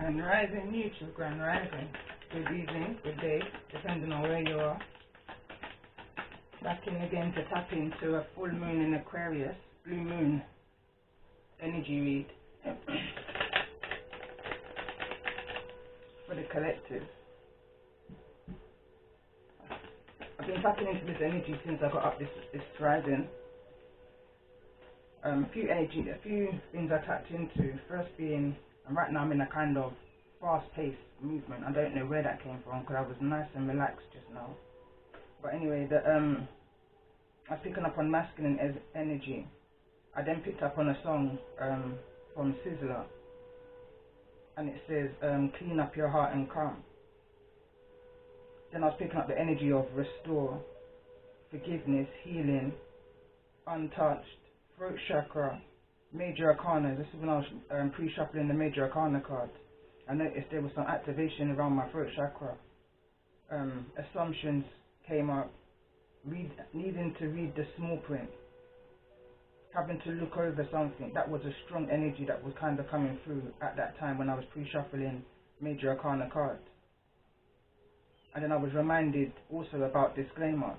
Grand Rising, neutral, Grand Rising. Good evening, good day, depending on where you are. Back in again to tap into a full moon in Aquarius, blue moon energy read for the collective. I've been tapping into this energy since I got up this rising. A few things I tapped into. First being, and right now I'm in a kind of fast-paced movement. I don't know where that came from because I was nice and relaxed just now. But anyway, I was picking up on masculine energy. I then picked up on a song from Sizzler, and it says, "Clean up your heart and come." Then I was picking up the energy of restore, forgiveness, healing, untouched, throat chakra, major arcana. This is when I was pre-shuffling the major arcana cards. I noticed there was some activation around my throat chakra. Assumptions came up, needing to read the small print, having to look over something. That was a strong energy that was kind of coming through at that time when I was pre-shuffling major arcana cards. And then I was reminded also about disclaimer,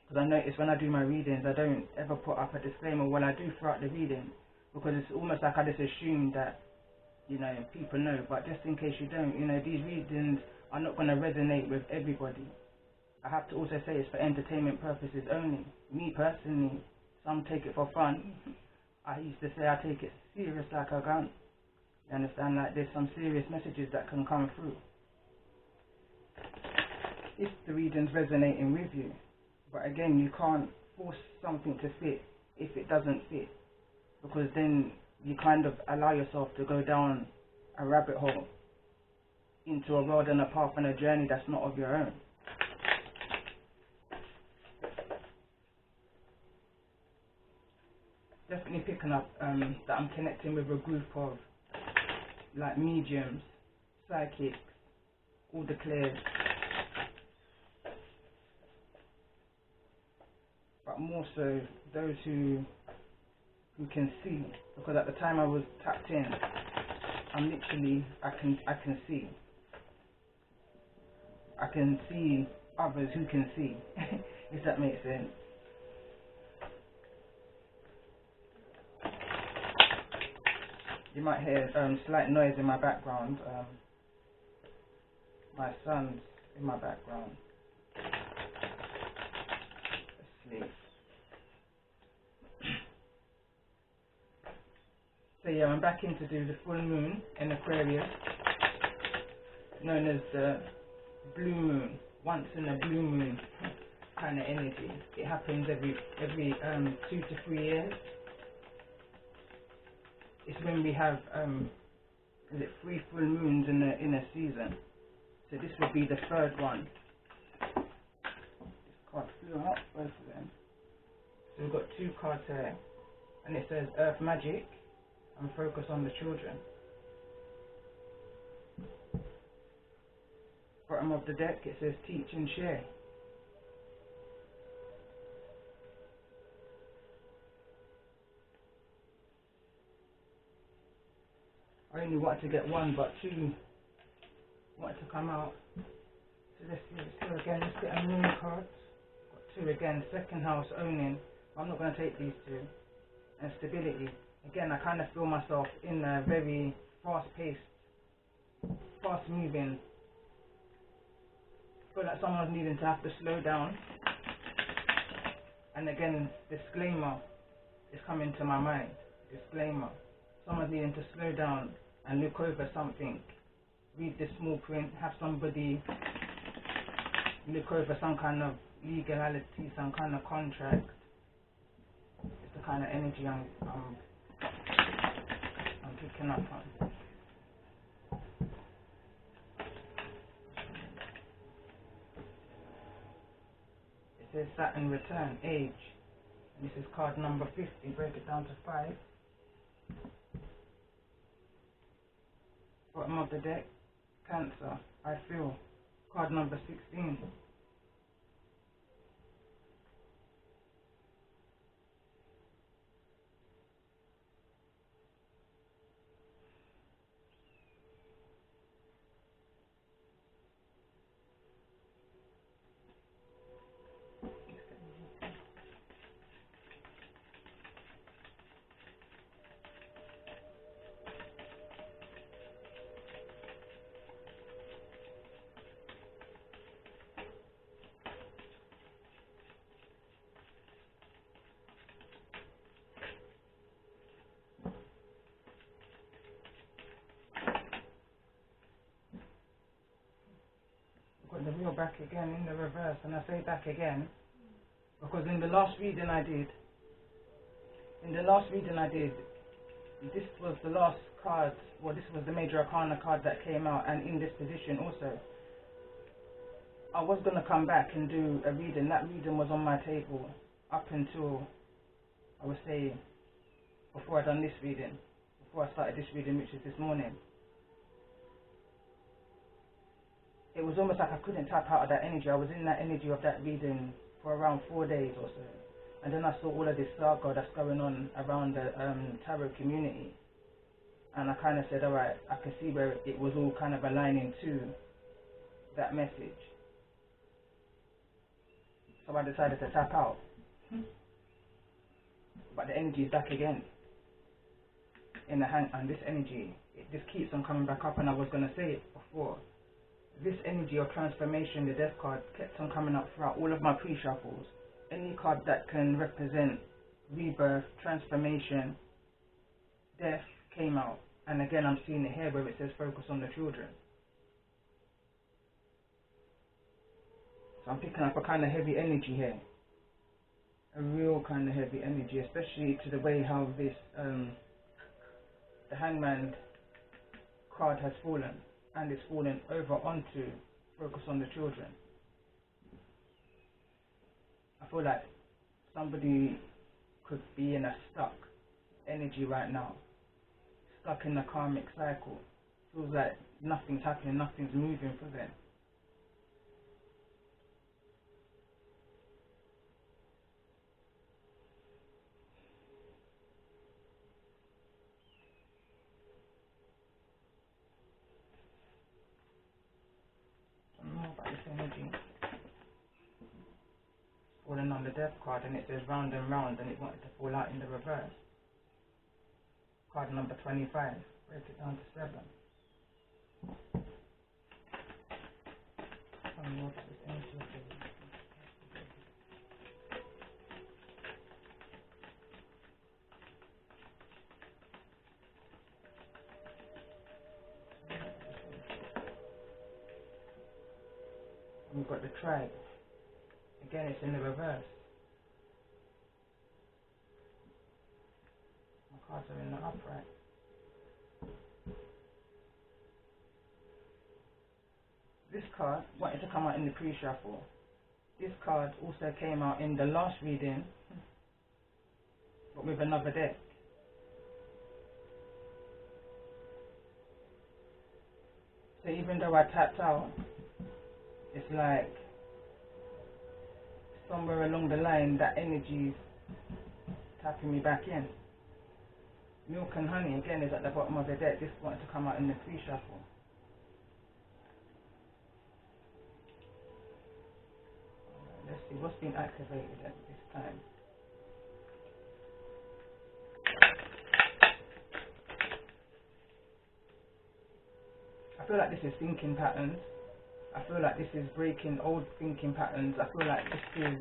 because I notice when I do my readings, I don't ever put up a disclaimer. Well, I do throughout the reading, because it's almost like I just assume that, people know. But just in case you don't, these readings are not going to resonate with everybody. I have to also say it's for entertainment purposes only. Me personally, some take it for fun. I used to say I take it serious like a gun. You understand? Like there's some serious messages that can come through if the reading's resonating with you. But again, you can't force something to fit if it doesn't fit, because then you kind of allow yourself to go down a rabbit hole into a world and a path and a journey that's not of your own. Definitely picking up that I'm connecting with a group of like mediums, psychics, all the clairs, but more so those who can see, because at the time I was tapped in, I'm literally, I can see. I can see others who can see, if that makes sense. You might hear slight noise in my background. My son's in my background, asleep. So yeah, I'm back in to do the full moon in Aquarius, known as the blue moon, once in a blue moon kind of energy. It happens every 2 to 3 years. It's when we have 3 full moons in a season. So this would be the third one. This card flew out, both of them. So we've got 2 cards here, and it says Earth Magic and Focus on the Children. Bottom of the deck it says Teach and Share. I only wanted to get 1, but 2 wanted to come out. So let's see. So again, let's get a moon card. Got 2 again. Second house, owning. I'm not going to take these 2. And stability. Again, I kind of feel myself in a very fast-paced, fast-moving. I feel like someone's needing to have to slow down. And again, disclaimer is coming to my mind. Disclaimer. Someone's needing to slow down and look over something. Read the small print. Have somebody look over some kind of legality, some kind of contract. It's the kind of energy I'm picking up on. It says Saturn return, age. And this is card number 50. Break it down to 5. Bottom of the deck, Cancer, I feel. Card number 16. the wheel back again in the reverse. And I say back again because in the last reading I did, this was the last card, well, this was the Major Arcana card that came out, and in this position also. I was going to come back and do a reading. That reading was on my table up until, I would say, before I done this reading, before I started this reading, which is this morning. It was almost like I couldn't tap out of that energy. I was in that energy of that reading for around 4 days or so. And then I saw all of this saga that's going on around the tarot community. And I kind of said, alright, I can see where it was all kind of aligning to that message. So I decided to tap out. But the energy is back again in the hand, and this energy, it just keeps on coming back up. And I was going to say it before, this energy of transformation, the death card, kept on coming up throughout all of my pre-shuffles. Any card that can represent rebirth, transformation, death came out. And again, I'm seeing it here where it says focus on the children. So I'm picking up a kind of heavy energy here. A real kind of heavy energy, especially to the way how this, the Hangman card has fallen. And it's fallen over onto focus on the children. I feel like somebody could be in a stuck energy right now. Stuck in a karmic cycle. Feels like nothing's happening, nothing's moving for them. I don't know about this energy. Falling on the death card, and it says round and round, and it wanted to fall out in the reverse. Card number 25. Break it down to 7. What is this energy of the we've got the tribe. Again, it's in the reverse. My cards are in the upright. This card wanted to come out in the pre-shuffle. This card also came out in the last reading, but with another deck. So even though I tapped out, it's like somewhere along the line that energy's tapping me back in. Milk and honey again is at the bottom of the deck. This wanted to come out in the pre-shuffle. Let's see what's been activated at this time. I feel like this is thinking patterns. I feel like this is breaking old thinking patterns. I feel like this is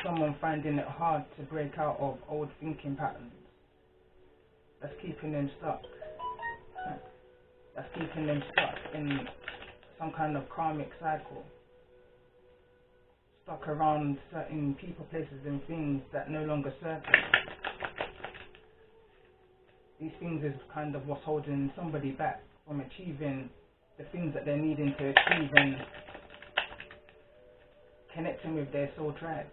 someone finding it hard to break out of old thinking patterns. That's keeping them stuck. That's keeping them stuck in some kind of karmic cycle. Stuck around certain people, places and things that no longer serve them. These things is kind of what's holding somebody back from achieving the things that they're needing to achieve and connecting with their soul tribe.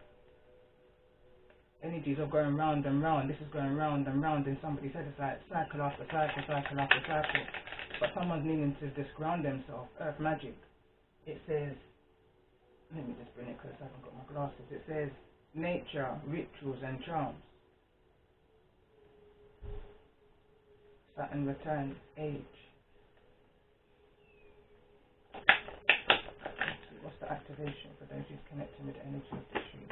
Energies are going round and round. This is going round and round in somebody's head. It's like cycle after cycle, cycle after cycle. But someone's needing to just ground themselves. Earth magic. It says, let me just bring it close, I haven't got my glasses. It says nature, rituals and charms. Saturn returns, age. What's the activation for those who's connecting with the energy of the tree?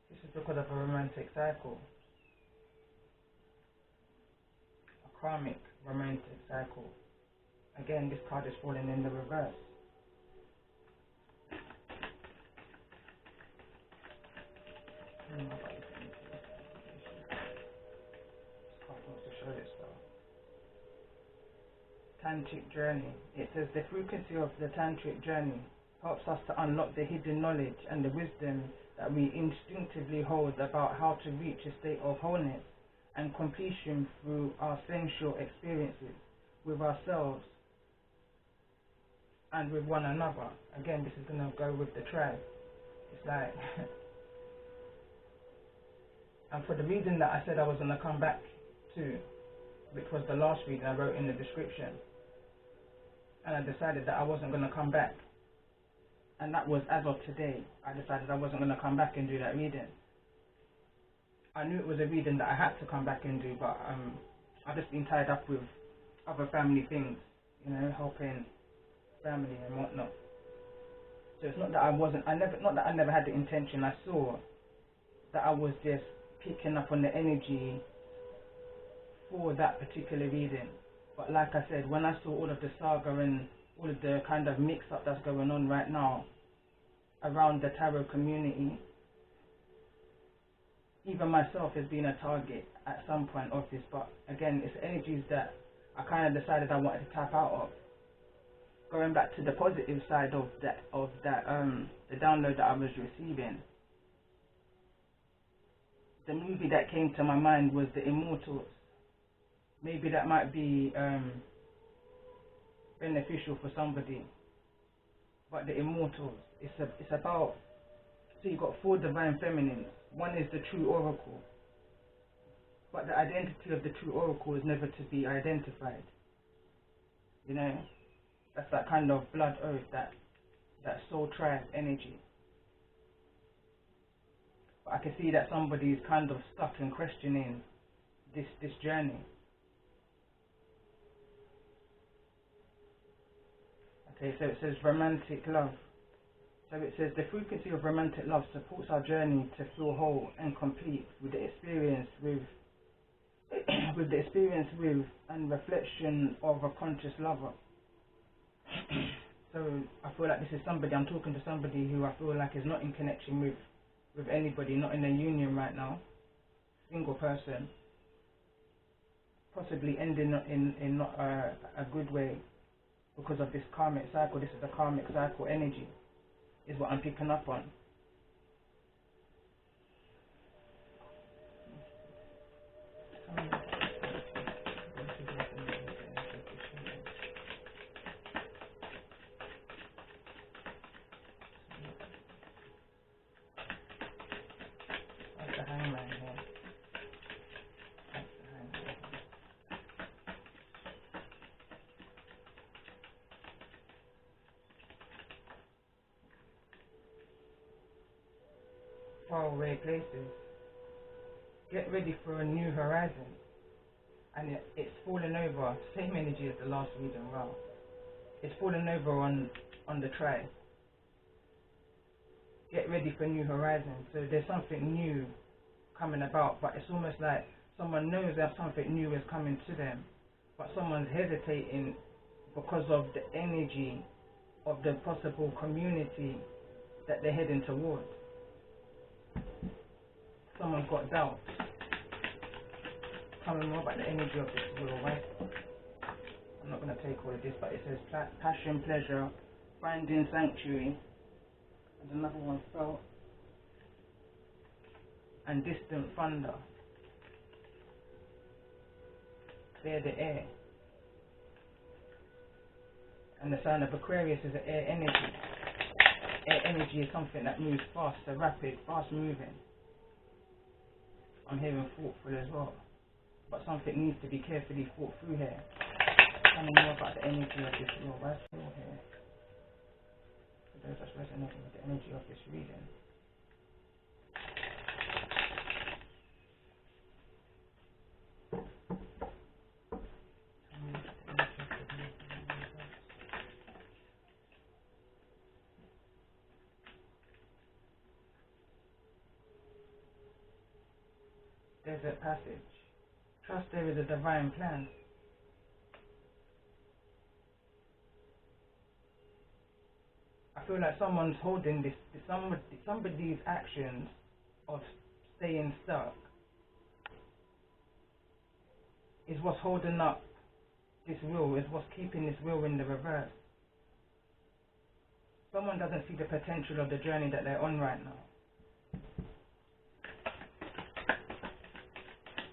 This is because of a romantic cycle. A karmic romantic cycle. Again, this card is falling in the reverse. To show it, so. Tantric journey. It says the frequency of the tantric journey helps us to unlock the hidden knowledge and the wisdom that we instinctively hold about how to reach a state of wholeness and completion through our sensual experiences with ourselves and with one another. Again, this is going to go with the tribe. It's like, and for the reason that I said I was going to come back to, which was the last reading I wrote in the description, and I decided that I wasn't going to come back, and that was as of today. I decided I wasn't going to come back and do that reading. I knew it was a reading that I had to come back and do, but I've just been tied up with other family things, you know, helping family and whatnot. So it's not that I never had the intention. I saw that I was just picking up on the energy for that particular reading. But like I said, when I saw all of the saga and all of the kind of mix-up that's going on right now around the tarot community, even myself has been a target at some point of this. But again, it's energies that I kind of decided I wanted to tap out of. Going back to the positive side of that, the download that I was receiving, the movie that came to my mind was The Immortals. Maybe that might be beneficial for somebody. But The Immortals, it's about, so you've got 4 divine feminines. One is the true oracle, but the identity of the true oracle is never to be identified. You know, that's that kind of blood oath, that soul tribe energy. But I can see that somebody's kind of stuck and questioning this journey. Okay, so it says romantic love. So it says the frequency of romantic love supports our journey to feel whole and complete with the experience with and reflection of a conscious lover. So I feel like this is somebody, I'm talking to somebody who I feel like is not in connection with anybody, not in a union right now, single person, possibly ending in not a good way because of this karmic cycle. This is the karmic cycle energy, is what I'm picking up on. Faraway places. Get ready for a new horizon. And it's fallen over. Same energy as the last reading. Wow. It's fallen over on the tribe. Get ready for a new horizon. So there's something new coming about, but it's almost like someone knows that something new is coming to them, but someone's hesitating because of the energy of the possible community that they're heading towards. Someone's got doubt. Coming more about the energy of this real wife. I'm not going to take all of this, but it says passion, pleasure, finding sanctuary, and another one felt, and distant thunder. Clear the air. And the sign of Aquarius is an air energy. Air energy is something that moves fast, so rapid, fast moving. I'm hearing thoughtful as well, but something needs to be carefully thought through here. Tell me more about the energy of this real wife here. For those that's resonating with the energy of this reading. Desert passage. Trust there is a divine plan. I feel like someone's holding this, somebody's actions of staying stuck is what's holding up this wheel, is what's keeping this wheel in the reverse. Someone doesn't see the potential of the journey that they're on right now.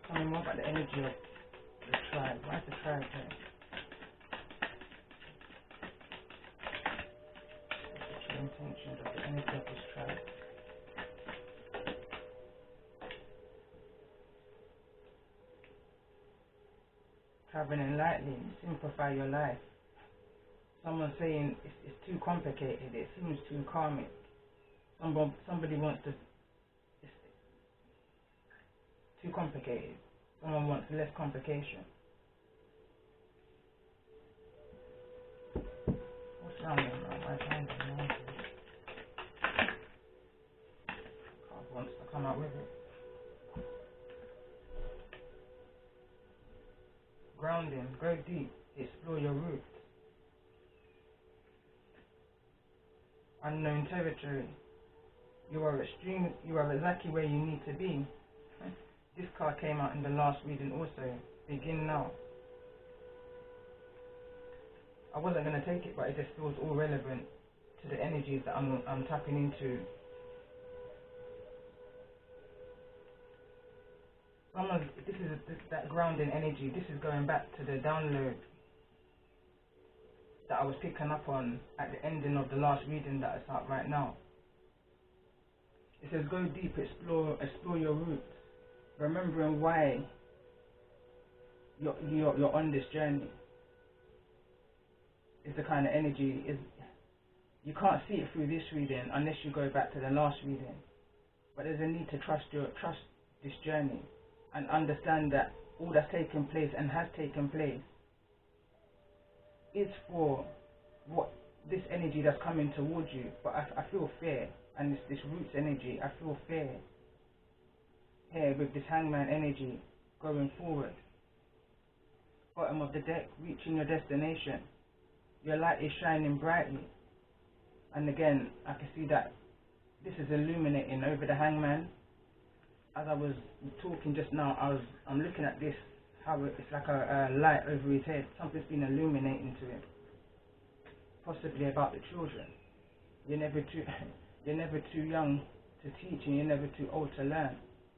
Tell me more about the energy of the tribe. Why is the tribe here? What's the intentions of the energy of this tribe? Traveling lightly, simplify your life. Someone saying it's too complicated, it seems too karmic. Somebody wants to, it's too complicated. Someone wants less complication. What's wrong with my hand? God wants to come out with it. Grounding, go deep, explore your roots. Unknown territory. You are exactly where you need to be. This card came out in the last reading also. Begin now. I wasn't going to take it, but it just feels all relevant to the energies that I'm tapping into. This is that grounding energy. This is going back to the download that I was picking up on at the ending of the last reading that is out right now. It says go deep, explore your roots, remembering why you're on this journey. Is the kind of energy is you can't see it through this reading unless you go back to the last reading. But there's a need to trust this journey and understand that all that's taken place and has taken place is for what this energy that's coming towards you. But I feel fear, and it's this roots energy. I feel fear here with this hangman energy going forward. Bottom of the deck, reaching your destination. Your light is shining brightly. And again, I can see that this is illuminating over the hangman. As I was talking just now, I'm looking at this, how it's like a light over his head. Something's been illuminating to him. Possibly about the children. You're never too young to teach, and you're never too old to learn.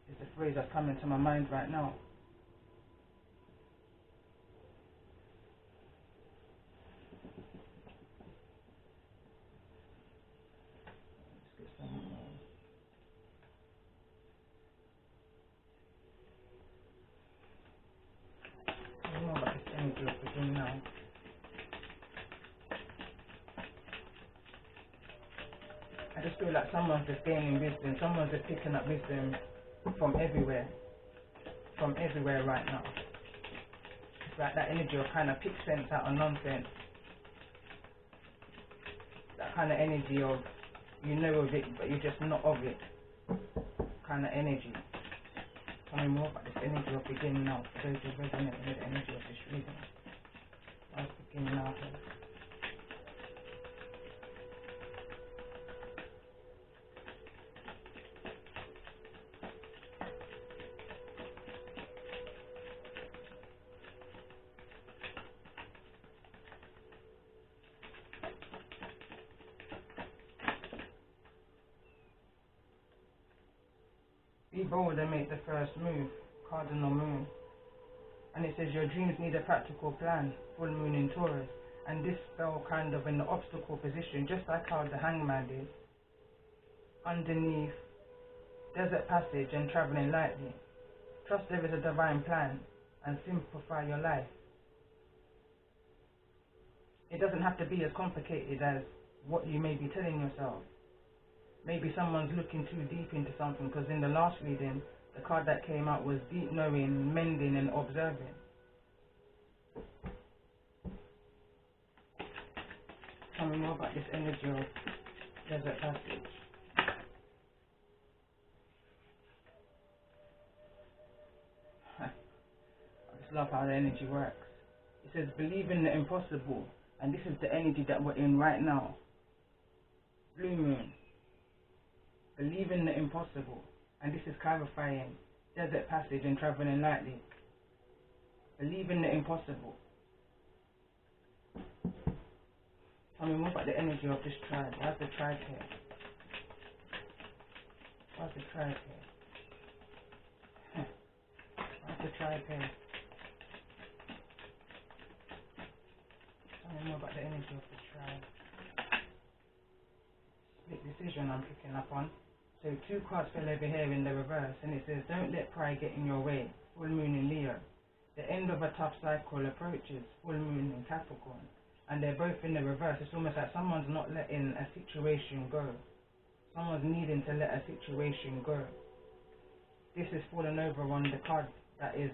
It's the phrase that's coming to my mind right now. Let's get some more. I don't know about this energy of begin now. I just feel like someone's just gaining wisdom, someone's just picking up wisdom from everywhere right now. It's like that energy of kind of pick sense out of nonsense. That kind of energy of you know of it but you're just not of it kind of energy. Tell me more about this energy of beginning now. For those who resonate with the energy of this reading. Let's begin now. Be bold and make the first move, Cardinal Moon. And it says your dreams need a practical plan, full moon in Taurus. And this fell kind of in the obstacle position, just like how the hangman is. Underneath desert passage and traveling lightly. Trust there is a divine plan and simplify your life. It doesn't have to be as complicated as what you may be telling yourself. Maybe someone's looking too deep into something, because in the last reading, the card that came out was deep knowing, mending and observing. Tell me more about this energy of desert passage. I just love how the energy works. It says believe in the impossible, and this is the energy that we're in right now. Blue moon. Believe in the impossible, And this is clarifying desert passage and traveling lightly. Believing the impossible. Tell me more about the energy of this tribe. Why's the tribe here? Why's the tribe here? Why's the tribe here? Tell me more about the energy of the tribe. Split decision I'm picking up on. So 2 cards fell over here in the reverse, and it says, don't let pride get in your way. Full moon in Leo. The end of a tough cycle approaches. Full moon in Capricorn. And they're both in the reverse. It's almost like someone's not letting a situation go. Someone's needing to let a situation go. This is falling over on the card that is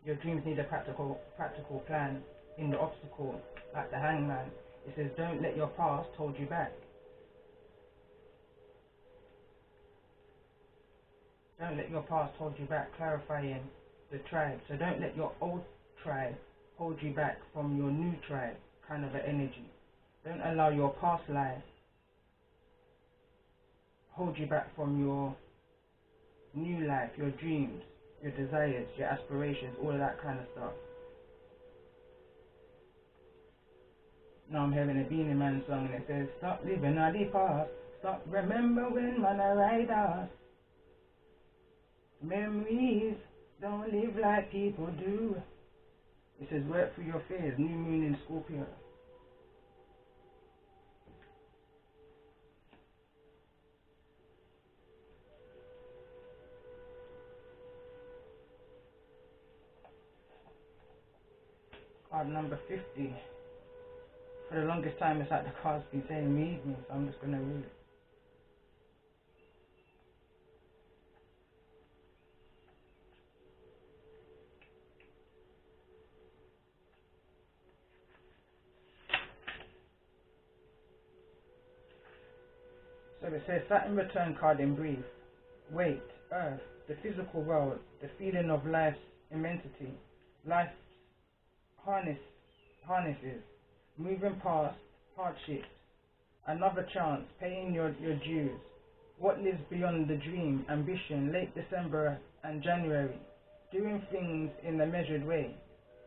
your dreams need a practical plan in the obstacle, like the Hangman. It says don't let your past hold you back. Don't let your past hold you back, clarifying the tribe. So don't let your old tribe hold you back from your new tribe, kind of an energy. Don't allow your past life hold you back from your new life, your dreams, your desires, your aspirations, all of that kind of stuff. Now I'm hearing a Beanie Man song and it says, stop living on the past, stop remembering man I ride us. Memories don't live like people do. It says work through your fears, new moon in Scorpio. Card number 50. For the longest time it's like the card's been saying read me, so I'm just going to read it. So it says Saturn return card in brief. Weight, earth, the physical world, the feeling of life's immensity, life's harnesses, moving past hardships, another chance, paying your dues, what lives beyond the dream, ambition, late December and January, doing things in a measured way,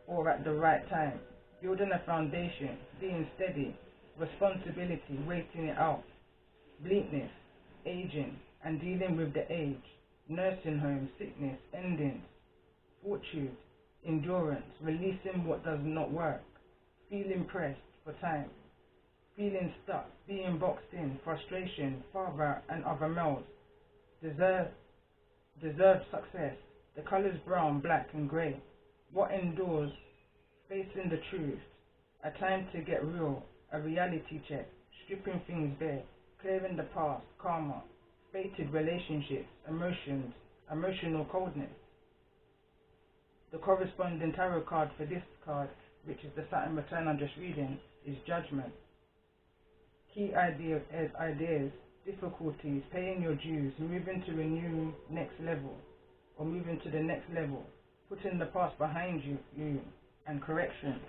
or at the right time, building a foundation, being steady, responsibility, waiting it out, bleakness, aging, and dealing with the age, nursing home, sickness, endings, fortitude, endurance, releasing what does not work, feeling pressed for time, feeling stuck, being boxed in, frustration, father and other males, deserved success, the colors brown, black and grey, what endures, facing the truth, a time to get real, a reality check, stripping things bare, clearing the past, karma, fated relationships, emotions, emotional coldness. The corresponding tarot card for this card, which is the Saturn return I'm just reading, is judgment. Key ideas, difficulties, paying your dues, moving to a new next level, or moving to the next level, putting the past behind you and corrections.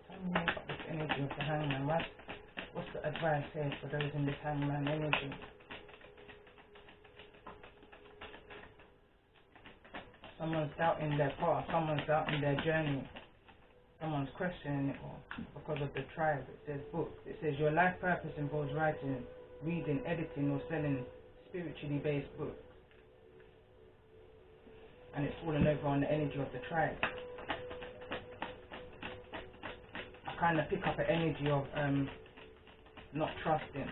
Tell me about this energy of the Hangman. What's the advice here for those in this Hangman energy? Someone's doubting their path, someone's doubting their journey, someone's questioning it all because of the tribe. It says books. It says your life purpose involves writing, reading, editing or selling spiritually based books. And it's falling over on the energy of the tribe. I kind of pick up an energy of not trusting.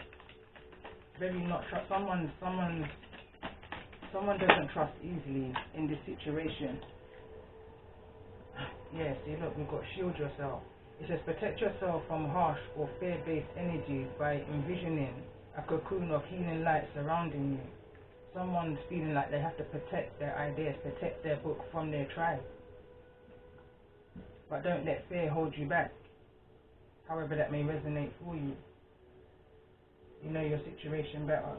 Very not trust. Someone doesn't trust easily in this situation. Yeah, see, look, we've got shield yourself. It says protect yourself from harsh or fear-based energies by envisioning a cocoon of healing light surrounding you. Someone's feeling like they have to protect their ideas, protect their book from their tribe. But don't let fear hold you back, however that may resonate for you. You know your situation better.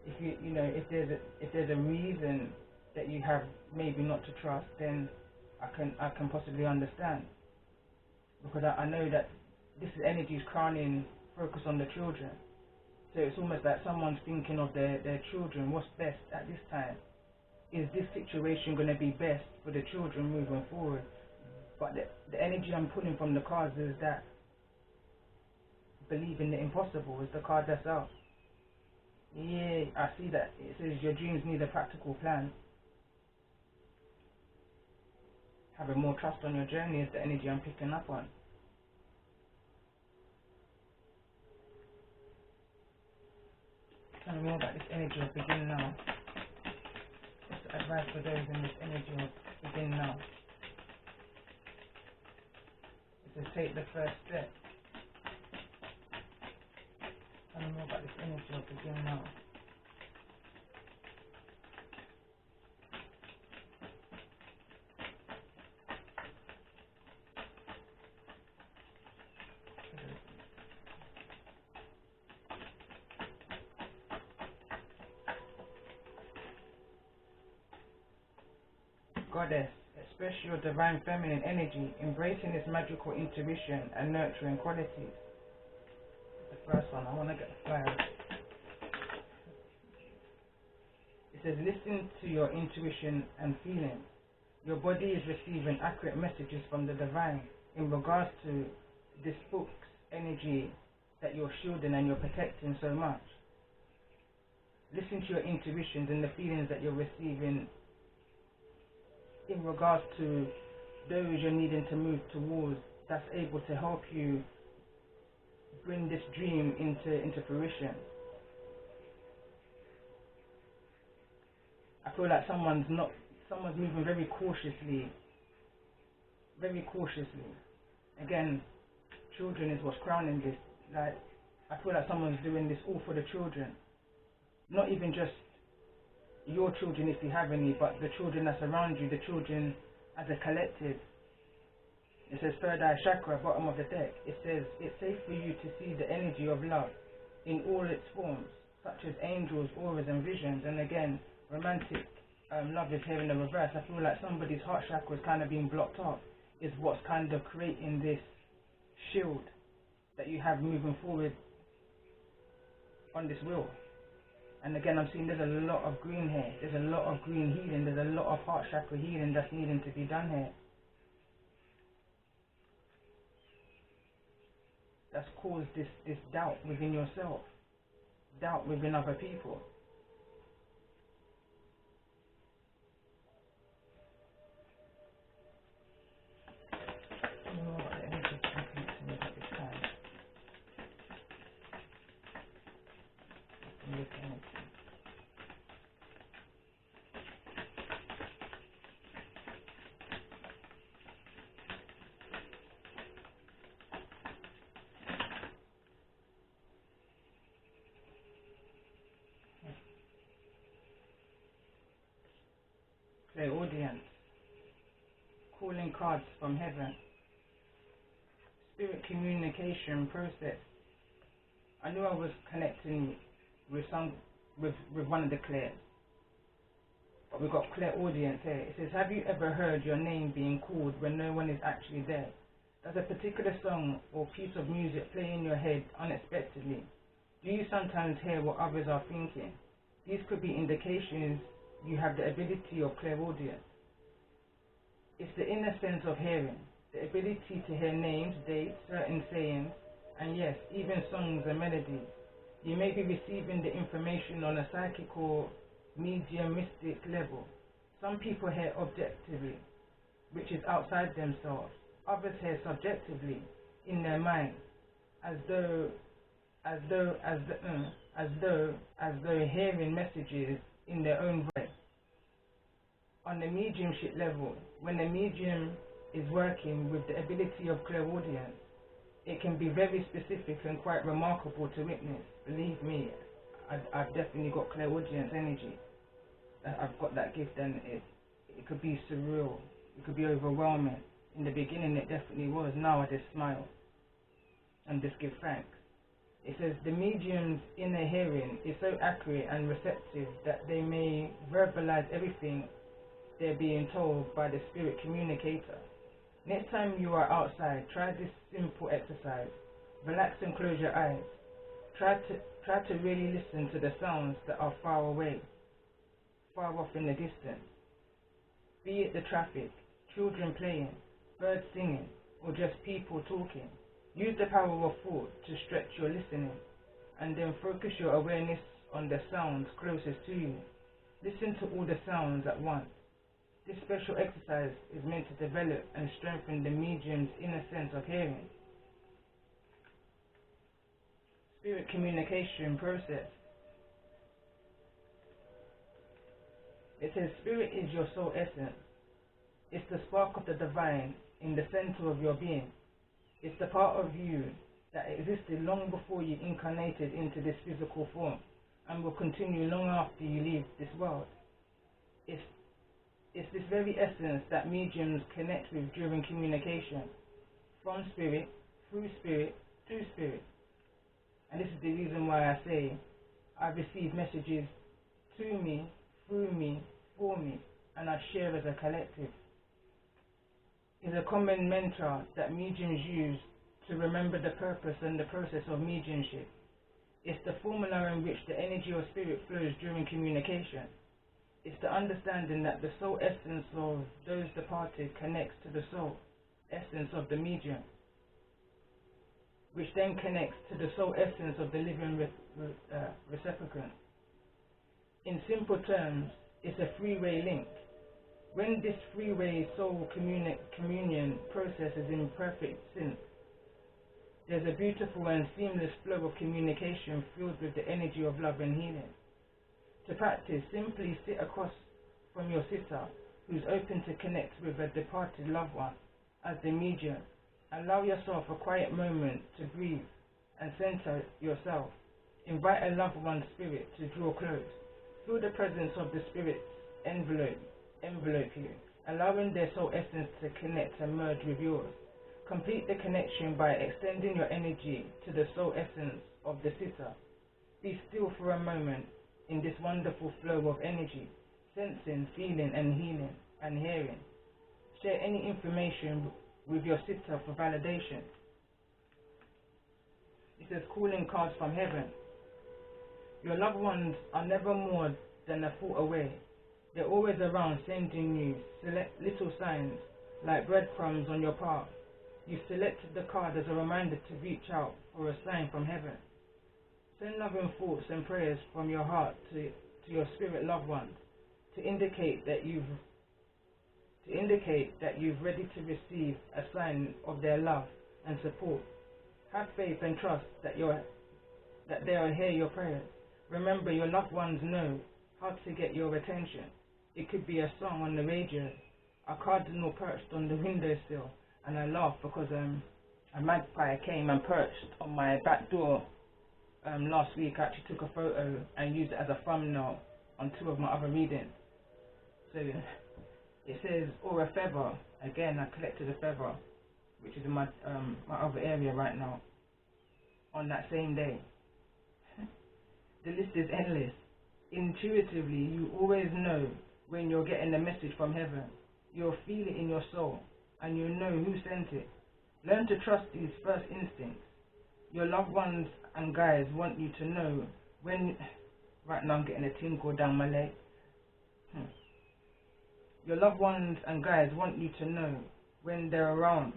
If if there's a reason that you have maybe not to trust, then I can possibly understand, because I know that this energy is crowning focus on the children. So it's almost like someone's thinking of their children. What's best at this time? Is this situation going to be best for the children moving forward? But the energy I'm pulling from the cards is that believing the impossible is the card that's out. Yeah, I see that. It says your dreams need a practical plan. Having more trust on your journey is the energy I'm picking up on. Tell me more about this energy of begin now. What's the advice for those in this energy of begin now? It says take the first step. Tell me more about this energy of begin now. Goddess, express your divine feminine energy, embracing its magical intuition and nurturing qualities. The first one, I want to get the flowers. It says, listen to your intuition and feelings. Your body is receiving accurate messages from the divine in regards to this book's energy that you're shielding and you're protecting so much. Listen to your intuitions and the feelings that you're receiving in regards to those you're needing to move towards, that's able to help you bring this dream into fruition. I feel like someone's moving very cautiously. Very cautiously. Again, children is what's crowning this. Like, I feel like someone's doing this all for the children. Not even just your children if you have any, but the children that's around you, the children as a collective. It says third eye chakra, bottom of the deck. It says it's safe for you to see the energy of love in all its forms, such as angels, auras and visions. And again, romantic love is here in the reverse. I feel like somebody's heart chakra is kind of being blocked off, is what's kind of creating this shield that you have moving forward on this wheel. And again, I'm seeing there's a lot of green here. There's a lot of green healing. There's a lot of heart chakra healing that's needing to be done here. That's caused this doubt within yourself. Doubt within other people. You know what, the energy is connecting to me at this time. Look at it. Clairaudience, calling cards from heaven, spirit communication process. I knew I was connecting with one of the clairs, but we've got clairaudience here. It says, have you ever heard your name being called when no one is actually there? Does a particular song or piece of music play in your head unexpectedly? Do you sometimes hear what others are thinking? These could be indications you have the ability of clairaudience. It's the inner sense of hearing, the ability to hear names, dates, certain sayings, and yes, even songs and melodies. You may be receiving the information on a psychic or mediumistic level. Some people hear objectively, which is outside themselves. Others hear subjectively, in their mind, as though hearing messages in their own voice. On the mediumship level, when the medium is working with the ability of clairaudience, it can be very specific and quite remarkable to witness. Believe me, I've definitely got clairaudience energy. I've got that gift, and it could be surreal. It could be overwhelming. In the beginning, it definitely was. Now I just smile and just give thanks. It says the medium's inner hearing is so accurate and receptive that they may verbalize everything they're being told by the spirit communicator. Next time you are outside, try this simple exercise. Relax and close your eyes. Try to really listen to the sounds that are far away, far off in the distance. Be it the traffic, children playing, birds singing, or just people talking. Use the power of thought to stretch your listening, and then focus your awareness on the sounds closest to you. Listen to all the sounds at once. This special exercise is meant to develop and strengthen the medium's inner sense of hearing. Spirit communication process. It says spirit is your soul essence. It's the spark of the divine in the center of your being. It's the part of you that existed long before you incarnated into this physical form and will continue long after you leave this world. It's this very essence that mediums connect with during communication, from spirit, through spirit, to spirit. And this is the reason why I say I receive messages to me, through me, for me, and I share as a collective. It's a common mantra that mediums use to remember the purpose and the process of mediumship. It's the formula in which the energy or spirit flows during communication. It's the understanding that the soul essence of those departed connects to the soul essence of the medium, which then connects to the soul essence of the living reciprocant. In simple terms, it's a three-way link. When this three-way soul communion process is in perfect sync, there's a beautiful and seamless flow of communication filled with the energy of love and healing. To practice, simply sit across from your sister who's open to connect with a departed loved one as the medium. Allow yourself a quiet moment to breathe and center yourself. Invite a loved one's spirit to draw close. Feel the presence of the spirit's envelope you, allowing their soul essence to connect and merge with yours. Complete the connection by extending your energy to the soul essence of the sitter. Be still for a moment in this wonderful flow of energy, sensing, feeling, and healing and hearing. Share any information with your sitter for validation. It says calling cards from heaven. Your loved ones are never more than a thought away. They're always around, sending you little signs like breadcrumbs on your path. You've selected the card as a reminder to reach out for a sign from heaven. Send loving thoughts and prayers from your heart to your spirit loved ones to indicate that you've ready to receive a sign of their love and support. Have faith and trust that they'll hear your prayers. Remember, your loved ones know how to get your attention. It could be a song on the radio, a cardinal perched on the windowsill, and I laugh because a magpie came and perched on my back door last week. I actually took a photo and used it as a thumbnail on 2 of my other readings. So it says, or a feather. Again, I collected a feather, which is in my other area right now, on that same day. The list is endless. Intuitively, you always know when you're getting a message from heaven. You'll feel it in your soul, and you know who sent it. Learn to trust these first instincts. Your loved ones and guides want you to know when... Right now I'm getting a tingle down my leg. Your loved ones and guides want you to know when they're around.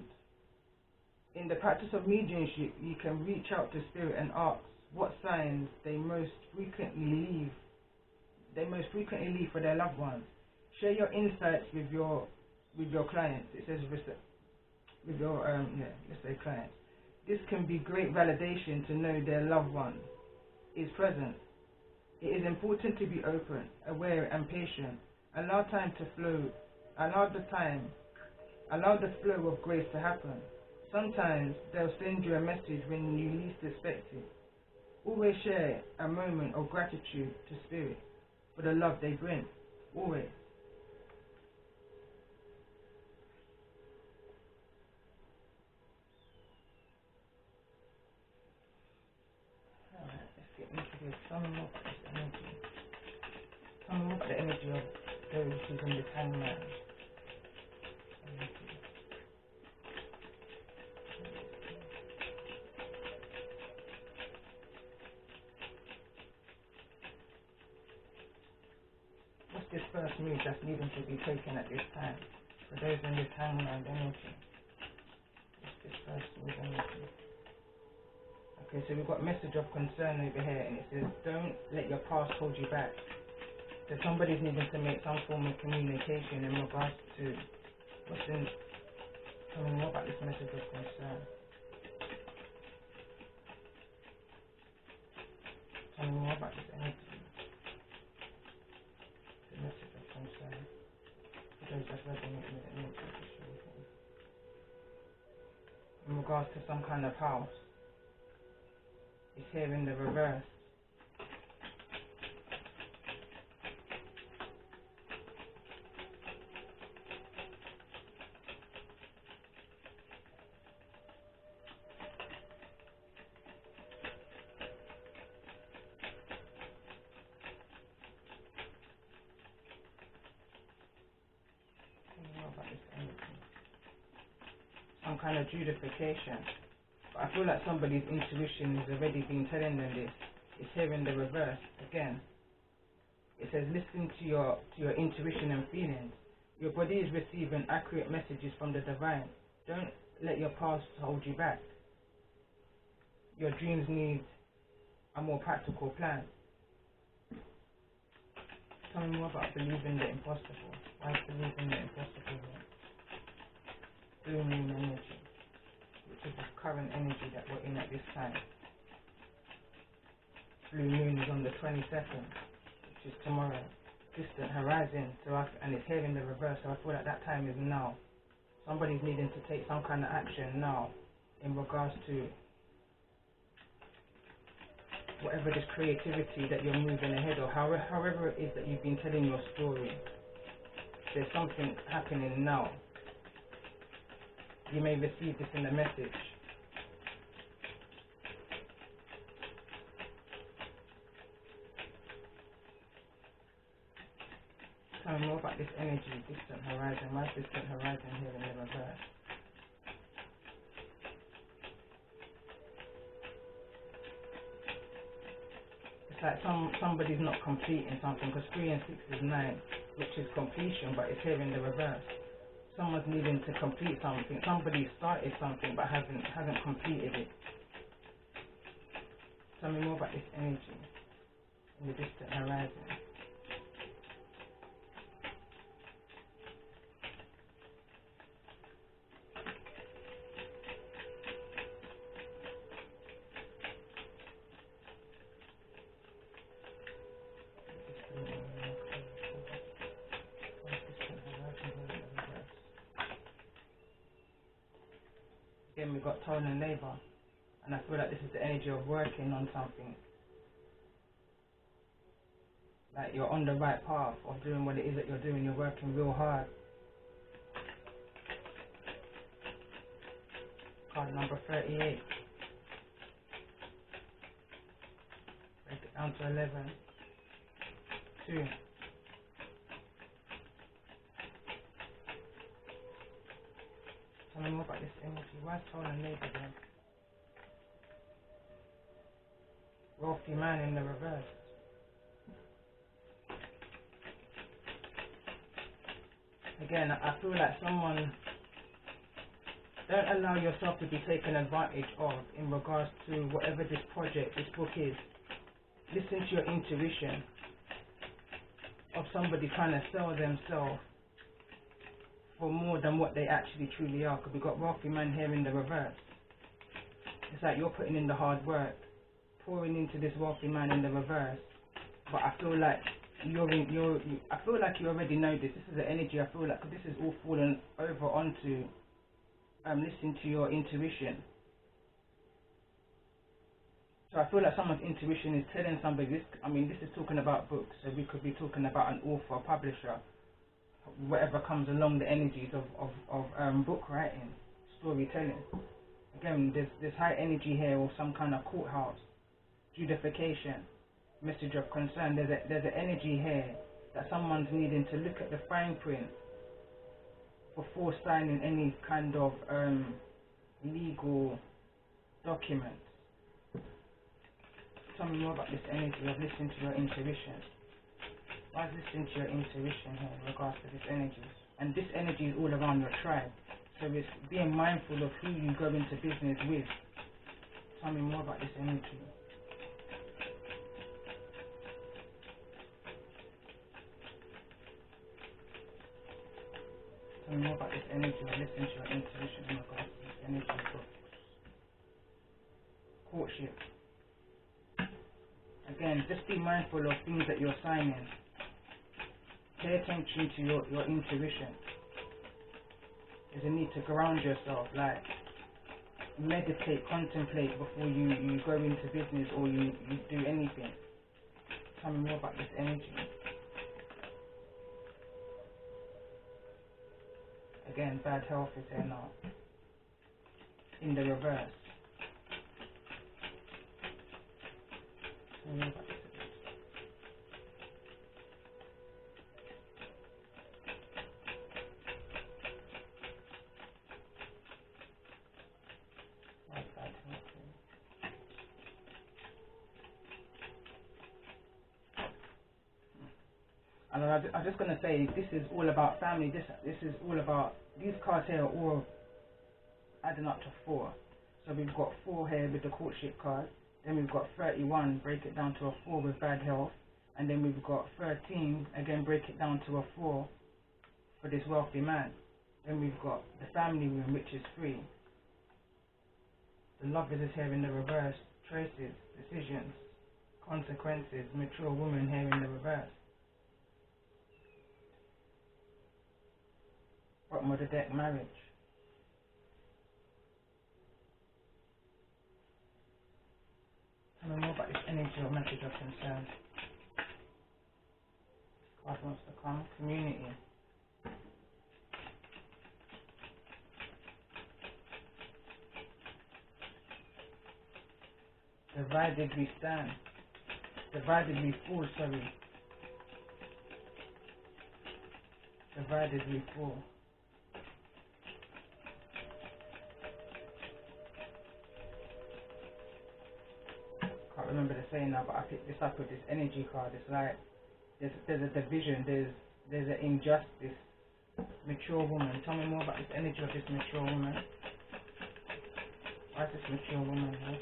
In the practice of mediumship, you can reach out to spirit and ask what signs they most frequently leave for their loved ones. Share your insights with your clients. It says with your let's say clients. This can be great validation to know their loved one is present. It is important to be open, aware, and patient. Allow time to flow. Allow the flow of grace to happen. Sometimes they'll send you a message when you least expect it. Always share a moment of gratitude to spirit for the love they bring. Always. Alright, let's get into this. Some more of the energy of those who's in this hangman. What's this first move that's needing to be taken at this time? For those in this hangman energy. What's this first move energy? Okay, so we've got message of concern over here, and it says, don't let your past hold you back. So somebody's needing to make some form of communication in regards to what's in. Tell me more about this message of concern. Tell me more about this energy. The message of concern. For those that resonate with the energy. In regards to some kind of house. It's here in the reverse. Some kind of justification. But I feel like somebody's intuition has already been telling them this. It's here in the reverse again. It says listen to your intuition and feelings. Your body is receiving accurate messages from the divine. Don't let your past hold you back. Your dreams need a more practical plan. Tell me more about believing the impossible. Why is believing the impossible here? Blue moon energy, which is the current energy that we're in at this time. Blue moon is on the 22nd, which is tomorrow. Distant horizon, and it's here in the reverse, so I feel like that time is now. Somebody's needing to take some kind of action now in regards to whatever this creativity that you're moving ahead, or however it is that you've been telling your story. There's something happening now. You may receive this in a message. Tell me more about this energy, distant horizon. Why is distant horizon here in the reverse? It's like somebody's not completing something, because 3 and 6 is 9, which is completion, but it's here in the reverse. Someone's needing to complete something. Somebody started something but hasn't completed it. Tell me more about this energy in the distant horizon. Again, we've got tone and labour, and I feel like this is the energy of working on something. Like you're on the right path of doing what it is that you're doing. You're working real hard. Card number 38. Break it down to 11. 2. Tell me more about this energy. Why is tone and labour there? Wealthy man in the reverse. Again, I feel like someone... Don't allow yourself to be taken advantage of in regards to whatever this project, this book is. Listen to your intuition of somebody trying to sell themselves for more than what they actually truly are. Because we've got wealthy man here in the reverse. It's like you're putting in the hard work, pouring into this wealthy man in the reverse. But I feel like I feel like you already know this. This is the energy. I feel like this is all fallen over onto listen to your intuition. So I feel like someone's intuition is telling somebody this. I mean, this is talking about books, so we could be talking about an author, publisher, whatever comes along the energies of book writing, storytelling. Again, there's high energy here, or some kind of courthouse, justification, message of concern. There's an energy here that someone's needing to look at the fine print before signing any kind of legal document. Tell me more about this energy of listening to your intuition. Why is listening to your intuition here in regards to this energy? And this energy is all around your tribe. So it's being mindful of who you go into business with. Tell me more about this energy. Tell me more about this energy of listening to your intuition in regards to this energy of courtship. Again, just be mindful of things that you're signing. Pay attention to your intuition. There's a need to ground yourself, like meditate, contemplate before you go into business or you do anything. Tell me more about this energy. Again, bad health is here now. In the reverse. Tell me more about this. And I'm just going to say, this is all about family. This is all about, these cards here are all adding up to 4. So we've got 4 here with the courtship card. Then we've got 31, break it down to a 4 with bad health. And then we've got 13, again break it down to a 4 for this wealthy man. Then we've got the family room, which is 3. The lovers is here in the reverse. Choices, decisions, consequences, mature woman here in the reverse. Bottom of the deck, marriage. Tell me more about this energy or message of concern. Card wants to come. Community. Divided we stand. Divided we fall, sorry. Divided we fall. Can't remember the saying now, but I picked this up with this energy card. It's like there's a division, there's an injustice. Mature woman. Tell me more about this energy of this mature woman. Why is this mature woman here?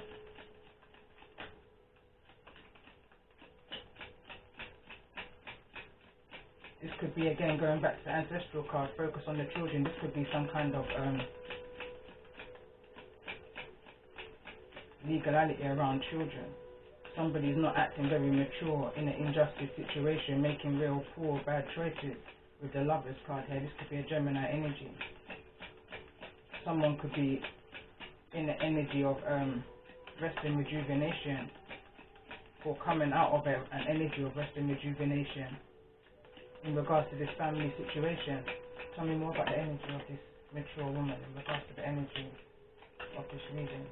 This could be, again, going back to the ancestral card, focus on the children. This could be some kind of legality around children. Somebody's not acting very mature in an injustice situation, making real poor, bad choices. With the Lovers card here, this could be a Gemini energy. Someone could be in the energy of rest and rejuvenation, or coming out of an energy of rest and rejuvenation in regards to this family situation. Tell me more about the energy of this mature woman in regards to the energy of this reading.